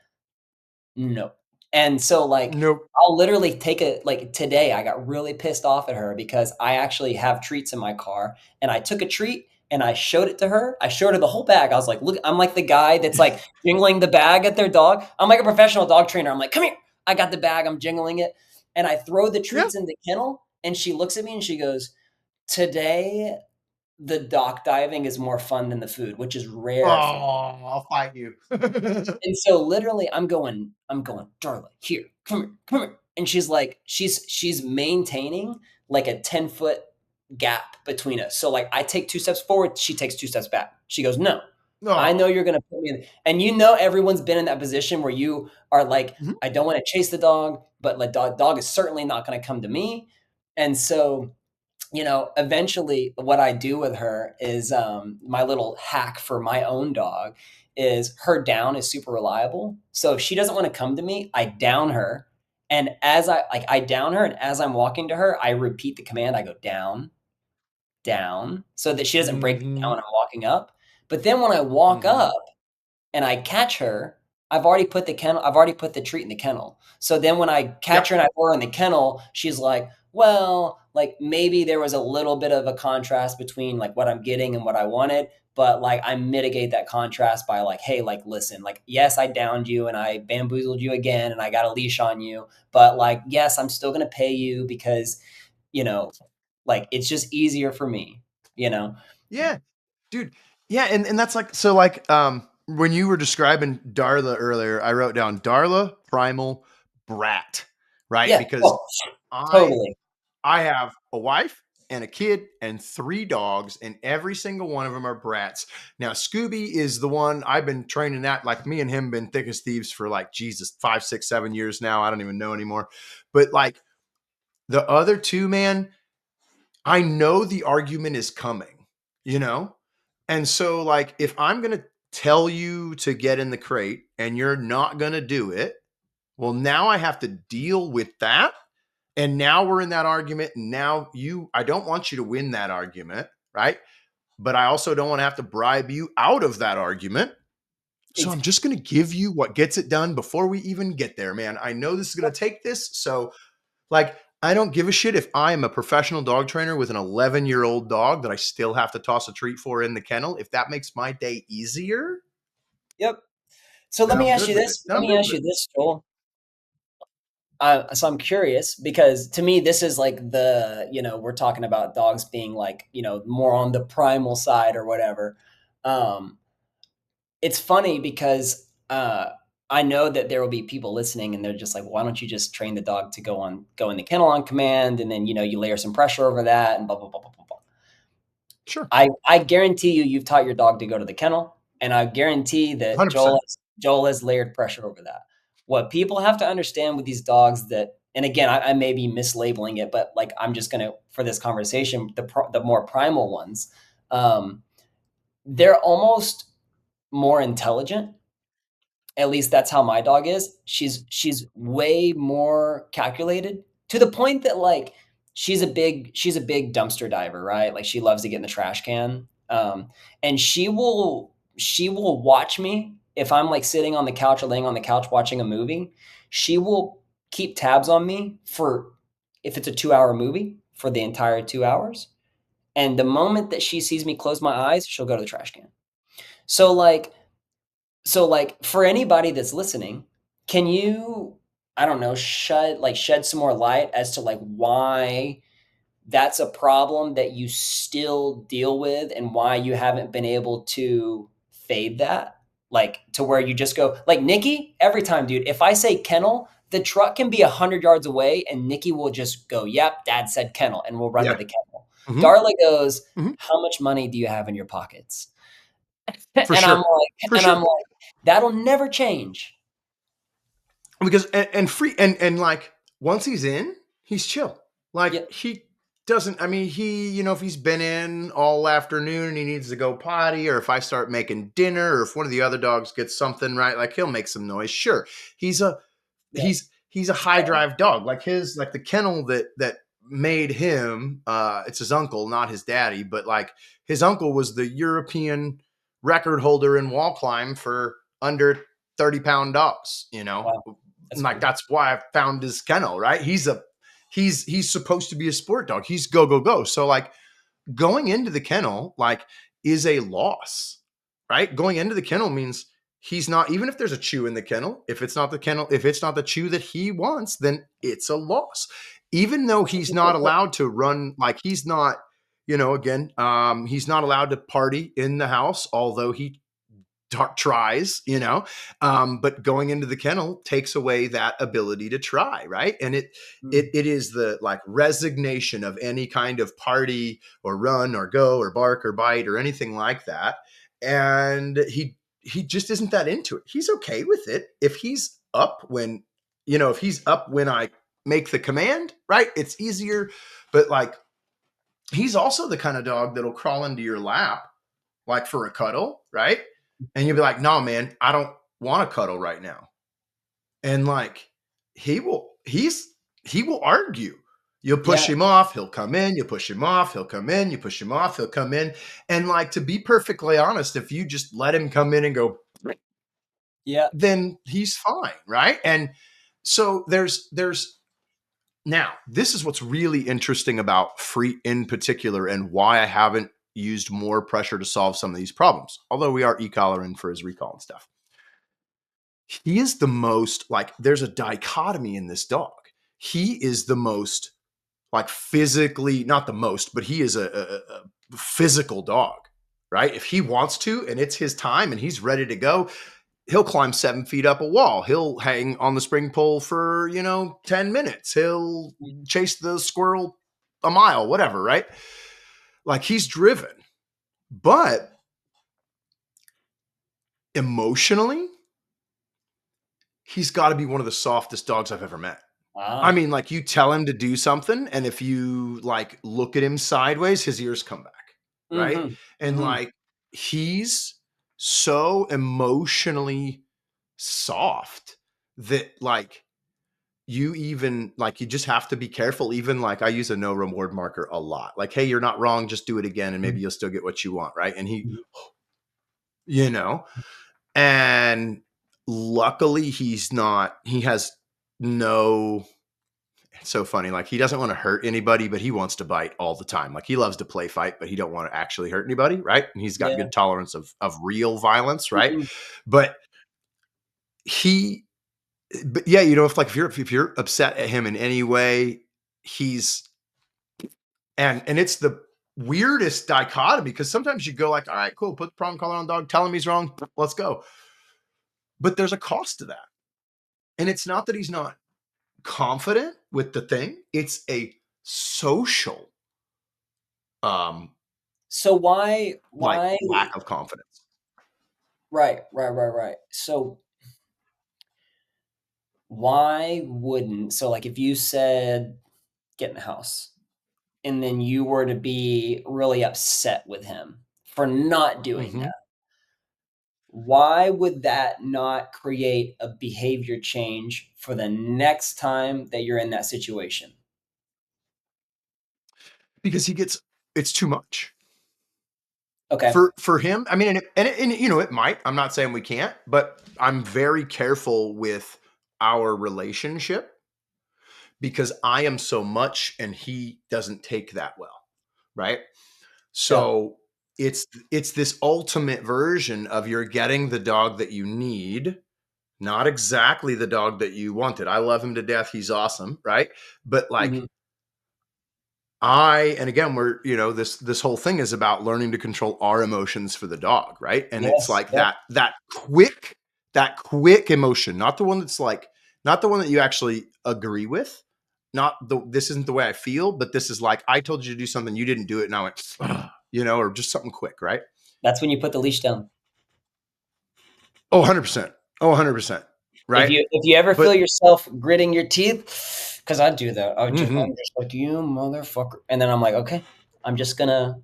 Speaker 2: no. And so like
Speaker 1: Nope.
Speaker 2: I'll literally take a like today I got really pissed off at her because I actually have treats in my car and I took a treat and I showed it to her. I showed her the whole bag. I was like, look, I'm like the guy that's like jingling the bag at their dog. I'm like a professional dog trainer. I'm like, come here. I got the bag. I'm jingling it. And I throw the
Speaker 1: Yeah.
Speaker 2: treats in the kennel. And she looks at me and she goes, today, the dock diving is more fun than the food, which is
Speaker 1: Oh,
Speaker 2: rare for me.
Speaker 1: I'll fight you.
Speaker 2: And so literally I'm going, Darla, here, come here, come here. And she's like, she's maintaining like a 10-foot gap between us. So like I take 2 steps forward, she takes 2 steps back. She goes, no, I know
Speaker 1: Oh.
Speaker 2: you're gonna put me in. And you know everyone's been in that position where you are like,
Speaker 1: Mhm.
Speaker 2: I don't want to chase the dog, but like dog is certainly not gonna come to me. And so eventually what I do with her is my little hack for my own dog is her down is super reliable. So if she doesn't want to come to me, I down her. And as I down her, and as I'm walking to her, I repeat the command. I go down, down, so that she doesn't break me down
Speaker 1: Mhm.
Speaker 2: when I'm walking up. But then when I walk
Speaker 1: Mhm.
Speaker 2: up, and I catch her, I've already put the treat in the kennel. So then when I catch
Speaker 1: Yep.
Speaker 2: her and I pour her in the kennel, she's like, well, like maybe there was a little bit of a contrast between like what I'm getting and what I wanted, but like I mitigate that contrast by like, hey, like listen, like yes, I downed you and I bamboozled you again and I got a leash on you, but like yes, I'm still gonna pay you because, you know, like it's just easier for me, you know?
Speaker 1: Yeah, dude. Yeah, and that's like so like when you were describing Darla earlier, I wrote down Darla, Primal, Brat, right?
Speaker 2: Yeah.
Speaker 1: Because
Speaker 2: Oh,
Speaker 1: I
Speaker 2: totally.
Speaker 1: I have a wife and a kid and 3 dogs, and every single one of them are brats. Now, Scooby is the one I've been training that. Like me and him been thick as thieves for like Jesus 5, 6, 7 years now. I don't even know anymore. But like the other two, man, I know the argument is coming. You know, and so like if I'm gonna tell you to get in the crate and you're not gonna do it, well, now I have to deal with that, and now we're in that argument. And now I don't want you to win that argument, right? But I also don't want to have to bribe you out of that argument. So I'm just going to give you what gets it done before we even get there, man. I know this is going to take this. So, like, I don't give a shit if I am a professional dog trainer with an 11-year-old dog that I still have to toss a treat for in the kennel. If that makes my day easier,
Speaker 2: Yep. So
Speaker 1: then
Speaker 2: let me
Speaker 1: I'm
Speaker 2: ask
Speaker 1: good
Speaker 2: you
Speaker 1: with it.
Speaker 2: this.
Speaker 1: Then
Speaker 2: Let
Speaker 1: I'm
Speaker 2: me
Speaker 1: good
Speaker 2: ask
Speaker 1: with
Speaker 2: you
Speaker 1: it.
Speaker 2: this, Joel. So I'm curious because to me, this is like we're talking about dogs being like, more on the primal side or whatever. Um, it's funny because I know that there will be people listening and they're just like, why don't you just train the dog to go in the kennel on command, and then you layer some pressure over that and blah blah blah blah blah blah.
Speaker 1: Sure.
Speaker 2: I guarantee you've taught your dog to go to the kennel, and I guarantee that
Speaker 1: 100%.
Speaker 2: Joel has layered pressure over that. What people have to understand with these dogs that, and again, I may be mislabeling it, but like I'm just gonna for this conversation, the more primal ones, um, they're almost more intelligent. At least that's how my dog is. She's way more calculated to the point that like she's a big dumpster diver, right? Like she loves to get in the trash can. And she will watch me if I'm like sitting on the couch or laying on the couch watching a movie. She will keep tabs on me for if it's a 2-hour movie for the entire 2 hours. And the moment that she sees me close my eyes, she'll go to the trash can. So for anybody that's listening, can you, I don't know, shed some more light as to like why that's a problem that you still deal with and why you haven't been able to fade that? Like to where you just go like Nikki, every time, dude, if I say kennel, the truck can be 100 yards away and Nikki will just go, yep, dad said kennel, and we'll run to
Speaker 1: Yeah.
Speaker 2: the kennel.
Speaker 1: Hmm.
Speaker 2: Darla goes,
Speaker 1: Hmm.
Speaker 2: how much money do you have in your pockets?
Speaker 1: For
Speaker 2: And I'm
Speaker 1: sure.
Speaker 2: like,
Speaker 1: For
Speaker 2: and I'm
Speaker 1: sure.
Speaker 2: like, that'll never change.
Speaker 1: Because and free and like once he's in, he's chill.
Speaker 2: Yeah,
Speaker 1: Like he doesn't. I mean, if he's been in all afternoon and he needs to go potty, or if I start making dinner, or if one of the other dogs gets something right, like he'll make some noise. Sure, he's a
Speaker 2: yeah.
Speaker 1: he's a high drive dog. Like the kennel that made him. It's his uncle, not his daddy, but like his uncle was the European record holder in wall climb for under 30-pound dogs.
Speaker 2: Wow, that's
Speaker 1: Like
Speaker 2: cool.
Speaker 1: that's why I found his kennel, right? He's supposed to be a sport dog. He's go go go. So like going into the kennel, like is a loss, right? Going into the kennel means he's not, even if there's a chew in the kennel, if it's not the kennel, if it's not the chew that he wants, then it's a loss. Even though he's not allowed to run, like he's not, again, he's not allowed to party in the house, although he tries, but going into the kennel takes away that ability to try, right? And it is the like resignation of any kind of party or run or go or bark or bite or anything like that. And he just isn't that into it. He's okay with it if he's up when, if he's up when I make the command, right? It's easier. But like he's also the kind of dog that'll crawl into your lap like for a cuddle, right? And you'll be like, no, man, I don't want to cuddle right now. And like he will argue. You'll push him off, he'll come in, you push him off, he'll come in, you push him off, he'll come in. And like, to be perfectly honest, if you just let him come in and go, then he's fine, right? And so there's now, this is what's really interesting about Freet in particular and why I haven't used more pressure to solve some of these problems, although we are e-collaring for his recall and stuff. He is the most, like, there's a dichotomy in this dog. He is the most, like, physically, not the most, but he is a physical dog, right? If he wants to and it's his time and he's ready to go, he'll climb 7 feet up a wall. He'll hang on the spring pole for, 10 minutes. He'll chase the squirrel a mile, whatever, right? Like he's driven. But emotionally, he's got to be one of the softest dogs I've ever met. Wow. I mean, like you tell him to do something, and if you like look at him sideways, his ears come back, right? And like he's so emotionally soft that like you just have to be careful. Even like I use a no reward marker a lot. Like, hey, you're not wrong. Just do it again, and maybe you'll still get what you want, right? And he, and luckily he has no. It's so funny. Like he doesn't want to hurt anybody, but he wants to bite all the time. Like he loves to play fight, but he don't want to actually hurt anybody, right? And he's got good tolerance of real violence, right? But yeah, if you're upset at him in any way, and it's the weirdest dichotomy because sometimes you go like, all right, cool, put the prong collar on dog, tell him he's wrong, let's go. But there's a cost to that. And it's not that he's not confident with the thing, it's a social
Speaker 2: so why
Speaker 1: like lack of confidence.
Speaker 2: Right. So why wouldn't, so like if you said get in the house and then you were to be really upset with him for not doing that, why would that not create a behavior change for the next time that you're in that situation?
Speaker 1: Because it's too much.
Speaker 2: Okay.
Speaker 1: For him, I mean, and it might. I'm not saying we can't, but I'm very careful with our relationship because I am so much and he doesn't take that well, right? So it's this ultimate version of you're getting the dog that you need, not exactly the dog that you wanted. I love him to death. He's awesome, right? But like and again, we're, this whole thing is about learning to control our emotions for the dog, right? And it's like that quick emotion, not the one that you actually agree with, this isn't the way I feel, but this is like, I told you to do something, you didn't do it, and I went, or just something quick, right?
Speaker 2: That's when you put the leash down.
Speaker 1: Oh, 100%. Oh, 100%. Right.
Speaker 2: If you ever feel yourself gritting your teeth, because I do that. I'm just like, you motherfucker. And then I'm like, okay, I'm just gonna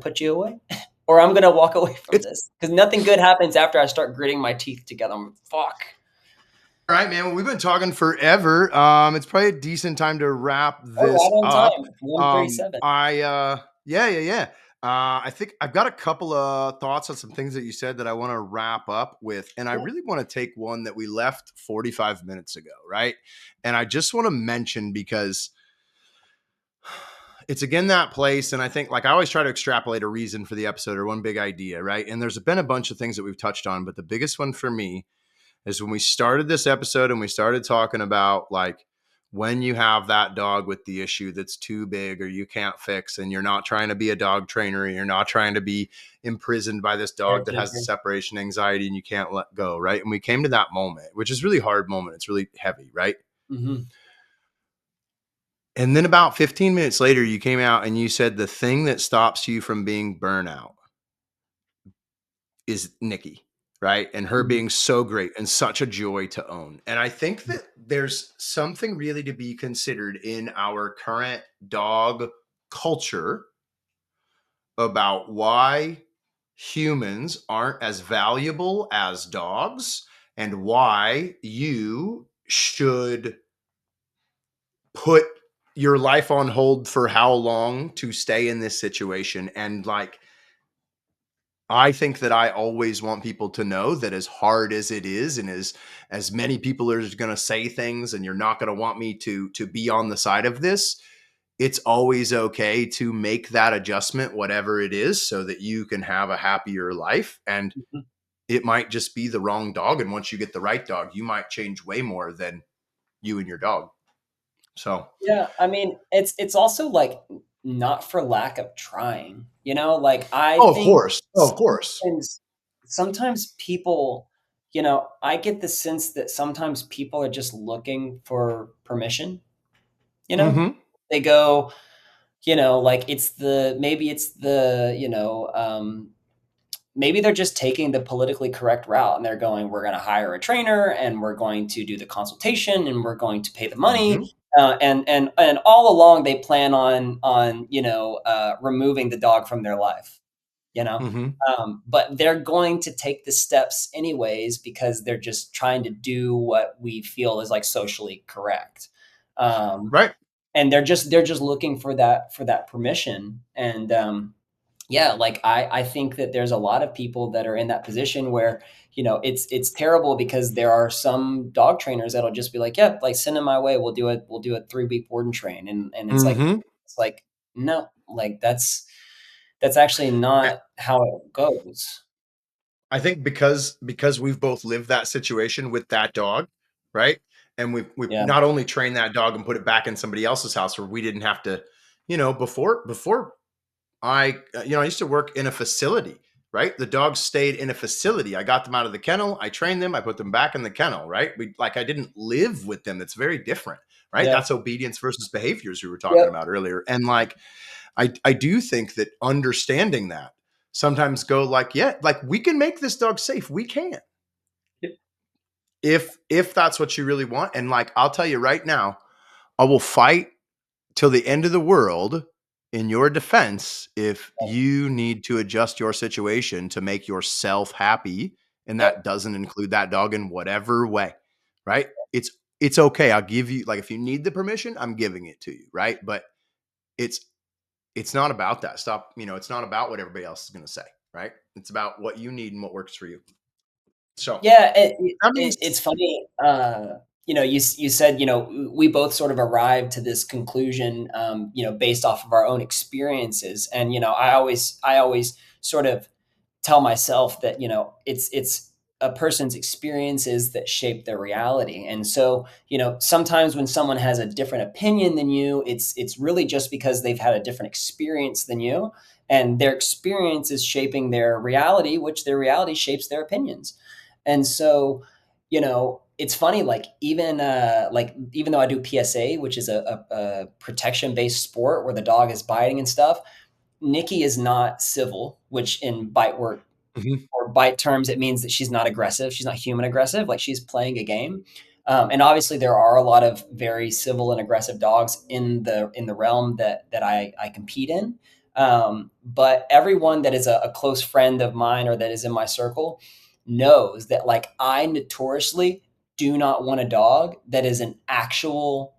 Speaker 2: put you away. Or I'm gonna walk away from this. Because nothing good happens after I start gritting my teeth together. I'm fuck.
Speaker 1: All right, man. Well, we've been talking forever. It's probably a decent time to wrap this
Speaker 2: right on
Speaker 1: up.
Speaker 2: Time. 1:37.
Speaker 1: Yeah. I think I've got a couple of thoughts on some things that you said that I want to wrap up with. And I really want to take one that we left 45 minutes ago, right? And I just want to mention because it's again that place. And I think, like, I always try to extrapolate a reason for the episode or one big idea, right? And there's been a bunch of things that we've touched on, but the biggest one for me is when we started this episode and we started talking about, like, when you have that dog with the issue that's too big or you can't fix, and you're not trying to be a dog trainer, and you're not trying to be imprisoned by this dog that has the
Speaker 2: Caretaker.
Speaker 1: separation anxiety and you can't let go, right? And we came to that moment, which is really hard moment. It's really heavy, right?
Speaker 2: Hmm.
Speaker 1: And then about 15 minutes later, you came out and you said the thing that stops you from being burnout is Nikki, right? And her
Speaker 2: Hmm.
Speaker 1: being so great and such a joy to own. And I think that there's something really to be considered in our current dog culture about why humans aren't as valuable as dogs, and why you should put your life on hold for how long to stay in this situation. And, like, I think that I always want people to know that, as hard as it is, and as many people are going to say things, and you're not going to want me to be on the side of this, it's always okay to make that adjustment, whatever it is, so that you can have a happier life. And
Speaker 2: Hmm.
Speaker 1: it might just be the wrong dog, and once you get the right dog, you might change way more than you and your dog. So,
Speaker 2: Yeah, I mean, it's also like not for lack of trying, you know? Like I
Speaker 1: oh, of
Speaker 2: think
Speaker 1: course, oh, of course.
Speaker 2: sometimes people, I get the sense that sometimes people are just looking for permission, you know?
Speaker 1: Mm-hmm.
Speaker 2: They go, like maybe it's the, maybe they're just taking the politically correct route and they're going, we're going to hire a trainer and we're going to do the consultation and we're going to pay the money.
Speaker 1: Mm-hmm.
Speaker 2: And all along they plan on removing the dog from their life, you know.
Speaker 1: Mm-hmm.
Speaker 2: But they're going to take the steps anyways because they're just trying to do what we feel is like socially correct. Um,
Speaker 1: Right.
Speaker 2: and they're just looking for that permission. And yeah, like I think that there's a lot of people that are in that position where, it's terrible because there are some dog trainers that'll just be like, yep, like send them my way. We'll do a 3 week board and train. And
Speaker 1: Mm-hmm.
Speaker 2: it's like, no, like that's actually not how it goes.
Speaker 1: I think because we've both lived that situation with that dog, right? And we've
Speaker 2: Yeah.
Speaker 1: not only trained that dog and put it back in somebody else's house where we didn't have to, before I used to work in a facility, right? The dogs stayed in a facility. I got them out of the kennel, I trained them, I put them back in the kennel, right? I didn't live with them. It's very different, right?
Speaker 2: Yeah.
Speaker 1: That's obedience versus behaviors we were talking
Speaker 2: Yep.
Speaker 1: about earlier. And, like, I do think that understanding that sometimes go like, yeah, like, we can make this dog safe. We can,
Speaker 2: Yep.
Speaker 1: if that's what you really want. And, like, I'll tell you right now, I will fight till the end of the world in your defense if you need to adjust your situation to make yourself happy, and
Speaker 2: Yep.
Speaker 1: that doesn't include that dog in whatever way, right? It's okay. I'll give you, like, if you need the permission, I'm giving it to you, right? But it's it's not about that. Stop, it's not about what everybody else is going to say, right? It's about what you need and what works for you. So,
Speaker 2: Yeah,
Speaker 1: that means
Speaker 2: it's funny. You said we both sort of arrived to this conclusion, based off of our own experiences, and I always sort of tell myself that it's a person's experiences that shape their reality. And so sometimes when someone has a different opinion than you, it's really just because they've had a different experience than you, and their experience is shaping their reality, which their reality shapes their opinions. And so it's funny, like even though I do PSA, which is a protection based sport where the dog is biting and stuff, Nikki is not civil, which in bite work
Speaker 1: Mhm,
Speaker 2: or bite terms, it means that she's not aggressive. She's not human aggressive. Like she's playing a game. And obviously, there are a lot of very civil and aggressive dogs in the realm that I compete in. But everyone that is a close friend of mine or that is in my circle knows that like I notoriously do not want a dog that is an actual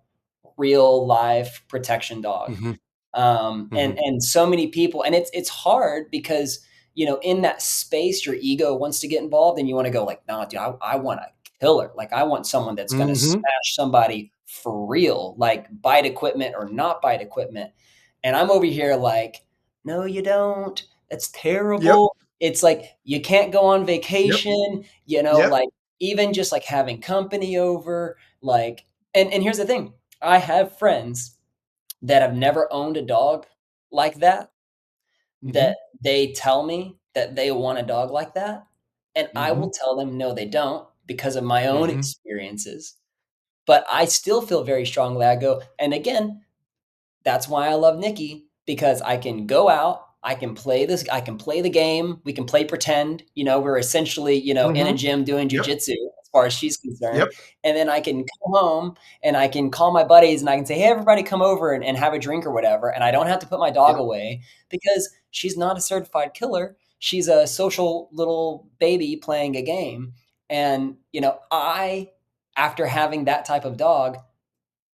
Speaker 2: real life protection dog.
Speaker 1: mhm, mhm,
Speaker 2: And so many people, and it's hard because in that space your ego wants to get involved and you want to go like, no dude, I want a killer, like I want someone that's going to
Speaker 1: mhm.
Speaker 2: smash somebody for real, like bite equipment or not bite equipment. And I'm over here like, no, you don't. That's
Speaker 1: Yep.
Speaker 2: terrible. It's like you can't go on
Speaker 1: Yep.
Speaker 2: vacation,
Speaker 1: Yep.
Speaker 2: like even just like having company over, like and here's the thing. I have friends that have never owned a dog like that,
Speaker 1: Mm-hmm.
Speaker 2: that they tell me that they want a dog like that, and I
Speaker 1: Mm-hmm.
Speaker 2: will tell them no, they don't because of my own
Speaker 1: Mm-hmm.
Speaker 2: experiences. But I still feel very strongly. I go, and again, that's why I love Nikki, because I can go out, I can play the game, we can play pretend, we're essentially, in a
Speaker 1: Mm-hmm.
Speaker 2: gym doing
Speaker 1: Yep.
Speaker 2: jujitsu as far as she's concerned.
Speaker 1: Yep.
Speaker 2: And then I can come home and I can call my buddies and I can say, hey, everybody come over and have a drink or whatever. And I don't have to put my dog
Speaker 1: Yep.
Speaker 2: away because she's not a certified killer. She's a social little baby playing a game. And, after having that type of dog,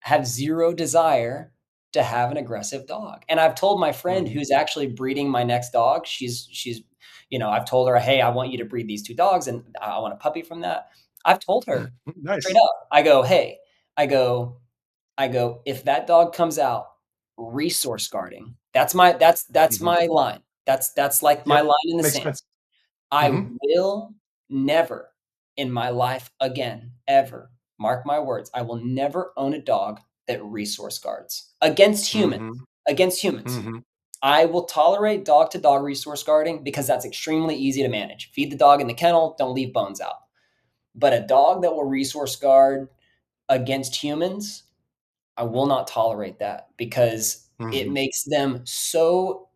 Speaker 2: have zero desire to have an aggressive dog. And I've told my friend
Speaker 1: Mm-hmm.
Speaker 2: who's actually breeding my next dog, I've told her, "Hey, I want you to breed these 2 dogs and I want a puppy from that." I've told her straight
Speaker 1: Nice.
Speaker 2: up. I go, "Hey," I go I go, "If that dog comes out resource guarding." That's
Speaker 1: Mm-hmm.
Speaker 2: my line. That's like my
Speaker 1: Yep.
Speaker 2: line in the
Speaker 1: Makes
Speaker 2: sand.
Speaker 1: sense.
Speaker 2: I
Speaker 1: Mm-hmm.
Speaker 2: will never in my life again, ever, mark my words, I will never own a dog that resource guards against humans.
Speaker 1: Mm-hmm.
Speaker 2: Against humans.
Speaker 1: Mm-hmm.
Speaker 2: I will tolerate dog to dog resource guarding because that's extremely easy to manage. Feed the dog in the kennel, don't leave bones out. But a dog that will resource guard against humans, I will not tolerate that because it
Speaker 1: Mm-hmm.
Speaker 2: makes them so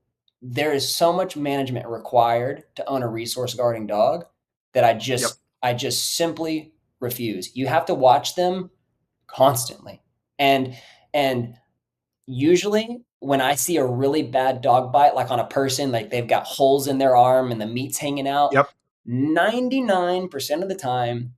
Speaker 2: there is so much management required to own a resource guarding dog that
Speaker 1: Yep.
Speaker 2: I just simply refuse. You have to watch them constantly. And and usually when I see a really bad dog bite like on a person, like they've got holes in their arm and the meat's hanging out,
Speaker 1: Yep.
Speaker 2: 99% of the time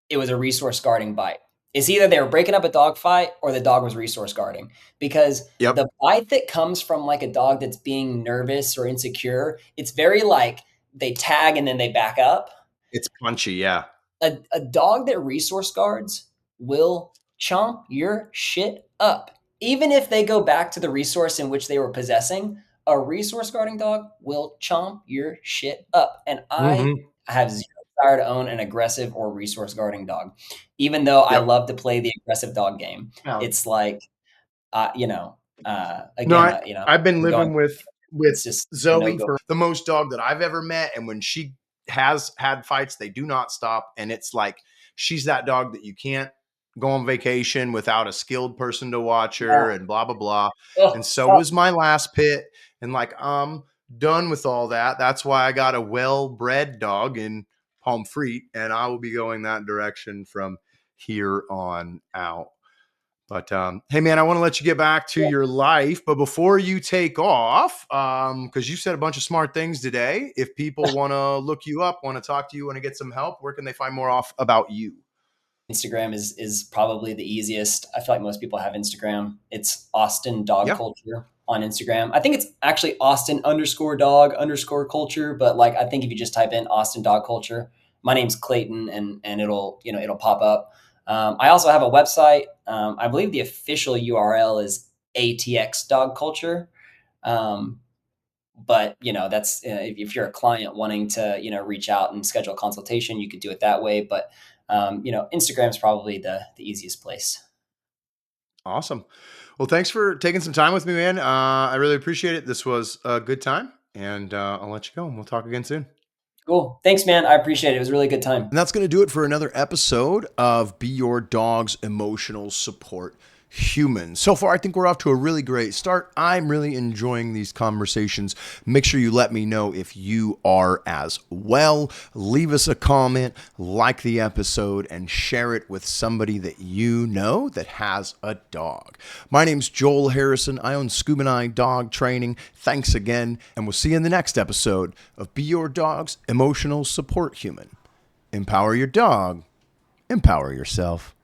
Speaker 2: it was a resource guarding bite. It's either they were breaking up a dog fight or the dog was resource guarding because
Speaker 1: Yep.
Speaker 2: the bite that comes from like a dog that's being nervous or insecure, it's very like they tag and then they back up.
Speaker 1: It's punchy. Yeah.
Speaker 2: A dog that resource guards will chomp your shit up. Even if they go back to the resource in which they were possessing, a resource guarding dog will chomp your shit up. And I
Speaker 1: Mm-hmm.
Speaker 2: have zero desire to own an aggressive or resource guarding dog, even though I
Speaker 1: Yep.
Speaker 2: love to play the aggressive dog game.
Speaker 1: Yeah.
Speaker 2: It's like,
Speaker 1: No,
Speaker 2: again,
Speaker 1: I've been
Speaker 2: I'm going,
Speaker 1: living with
Speaker 2: it's just a no
Speaker 1: Zoe
Speaker 2: go.
Speaker 1: for the most dog that I've ever met, and when she has had fights, they do not stop, and it's like she's that dog that you can't go on vacation without a skilled person to watch her,
Speaker 2: Yeah.
Speaker 1: and blah blah blah. And
Speaker 2: Oh,
Speaker 1: so
Speaker 2: oh,
Speaker 1: was my last pit, and like I'm done with all that. That's why I got a well-bred dog in Pomfret, and I will be going that direction from here on out. But hey, man, I want to let you get back to
Speaker 2: yeah.
Speaker 1: your life. But before you take off, because you said a bunch of smart things today, if people want to look you up, want to talk to you, want to get some help, where can they find more off about you?
Speaker 2: Instagram is probably the easiest. I feel like most people have Instagram. It's Austin Dog
Speaker 1: Yeah.
Speaker 2: Culture on Instagram. I think it's actually Austin underscore dog underscore culture, but like I think if you just type in Austin Dog Culture, my name's Clayton, and it'll pop up. I also have a website. I believe the official URL is ATX Dog Culture. Um, but that's if you're a client wanting to reach out and schedule a consultation, you could do it that way. But Instagram is probably the easiest place.
Speaker 1: Awesome. Well, thanks for taking some time with me, man. I really appreciate it. This was a good time, and I'll let you go, and we'll talk again soon.
Speaker 2: Cool, thanks man, I appreciate it. It was a really good time.
Speaker 1: And that's going to do it for another episode of Be Your Dog's Emotional Support Human. So far, I think we're off to a really great start. I'm really enjoying these conversations. Make sure you let me know if you are as well. Leave us a comment, like the episode, and share it with somebody that you know that has a dog. My name's Joel Harrison. I own Scuba Nine Dog Training. Thanks again, and we'll see you in the next episode of Be Your Dog's Emotional Support Human. Empower your dog. Empower yourself.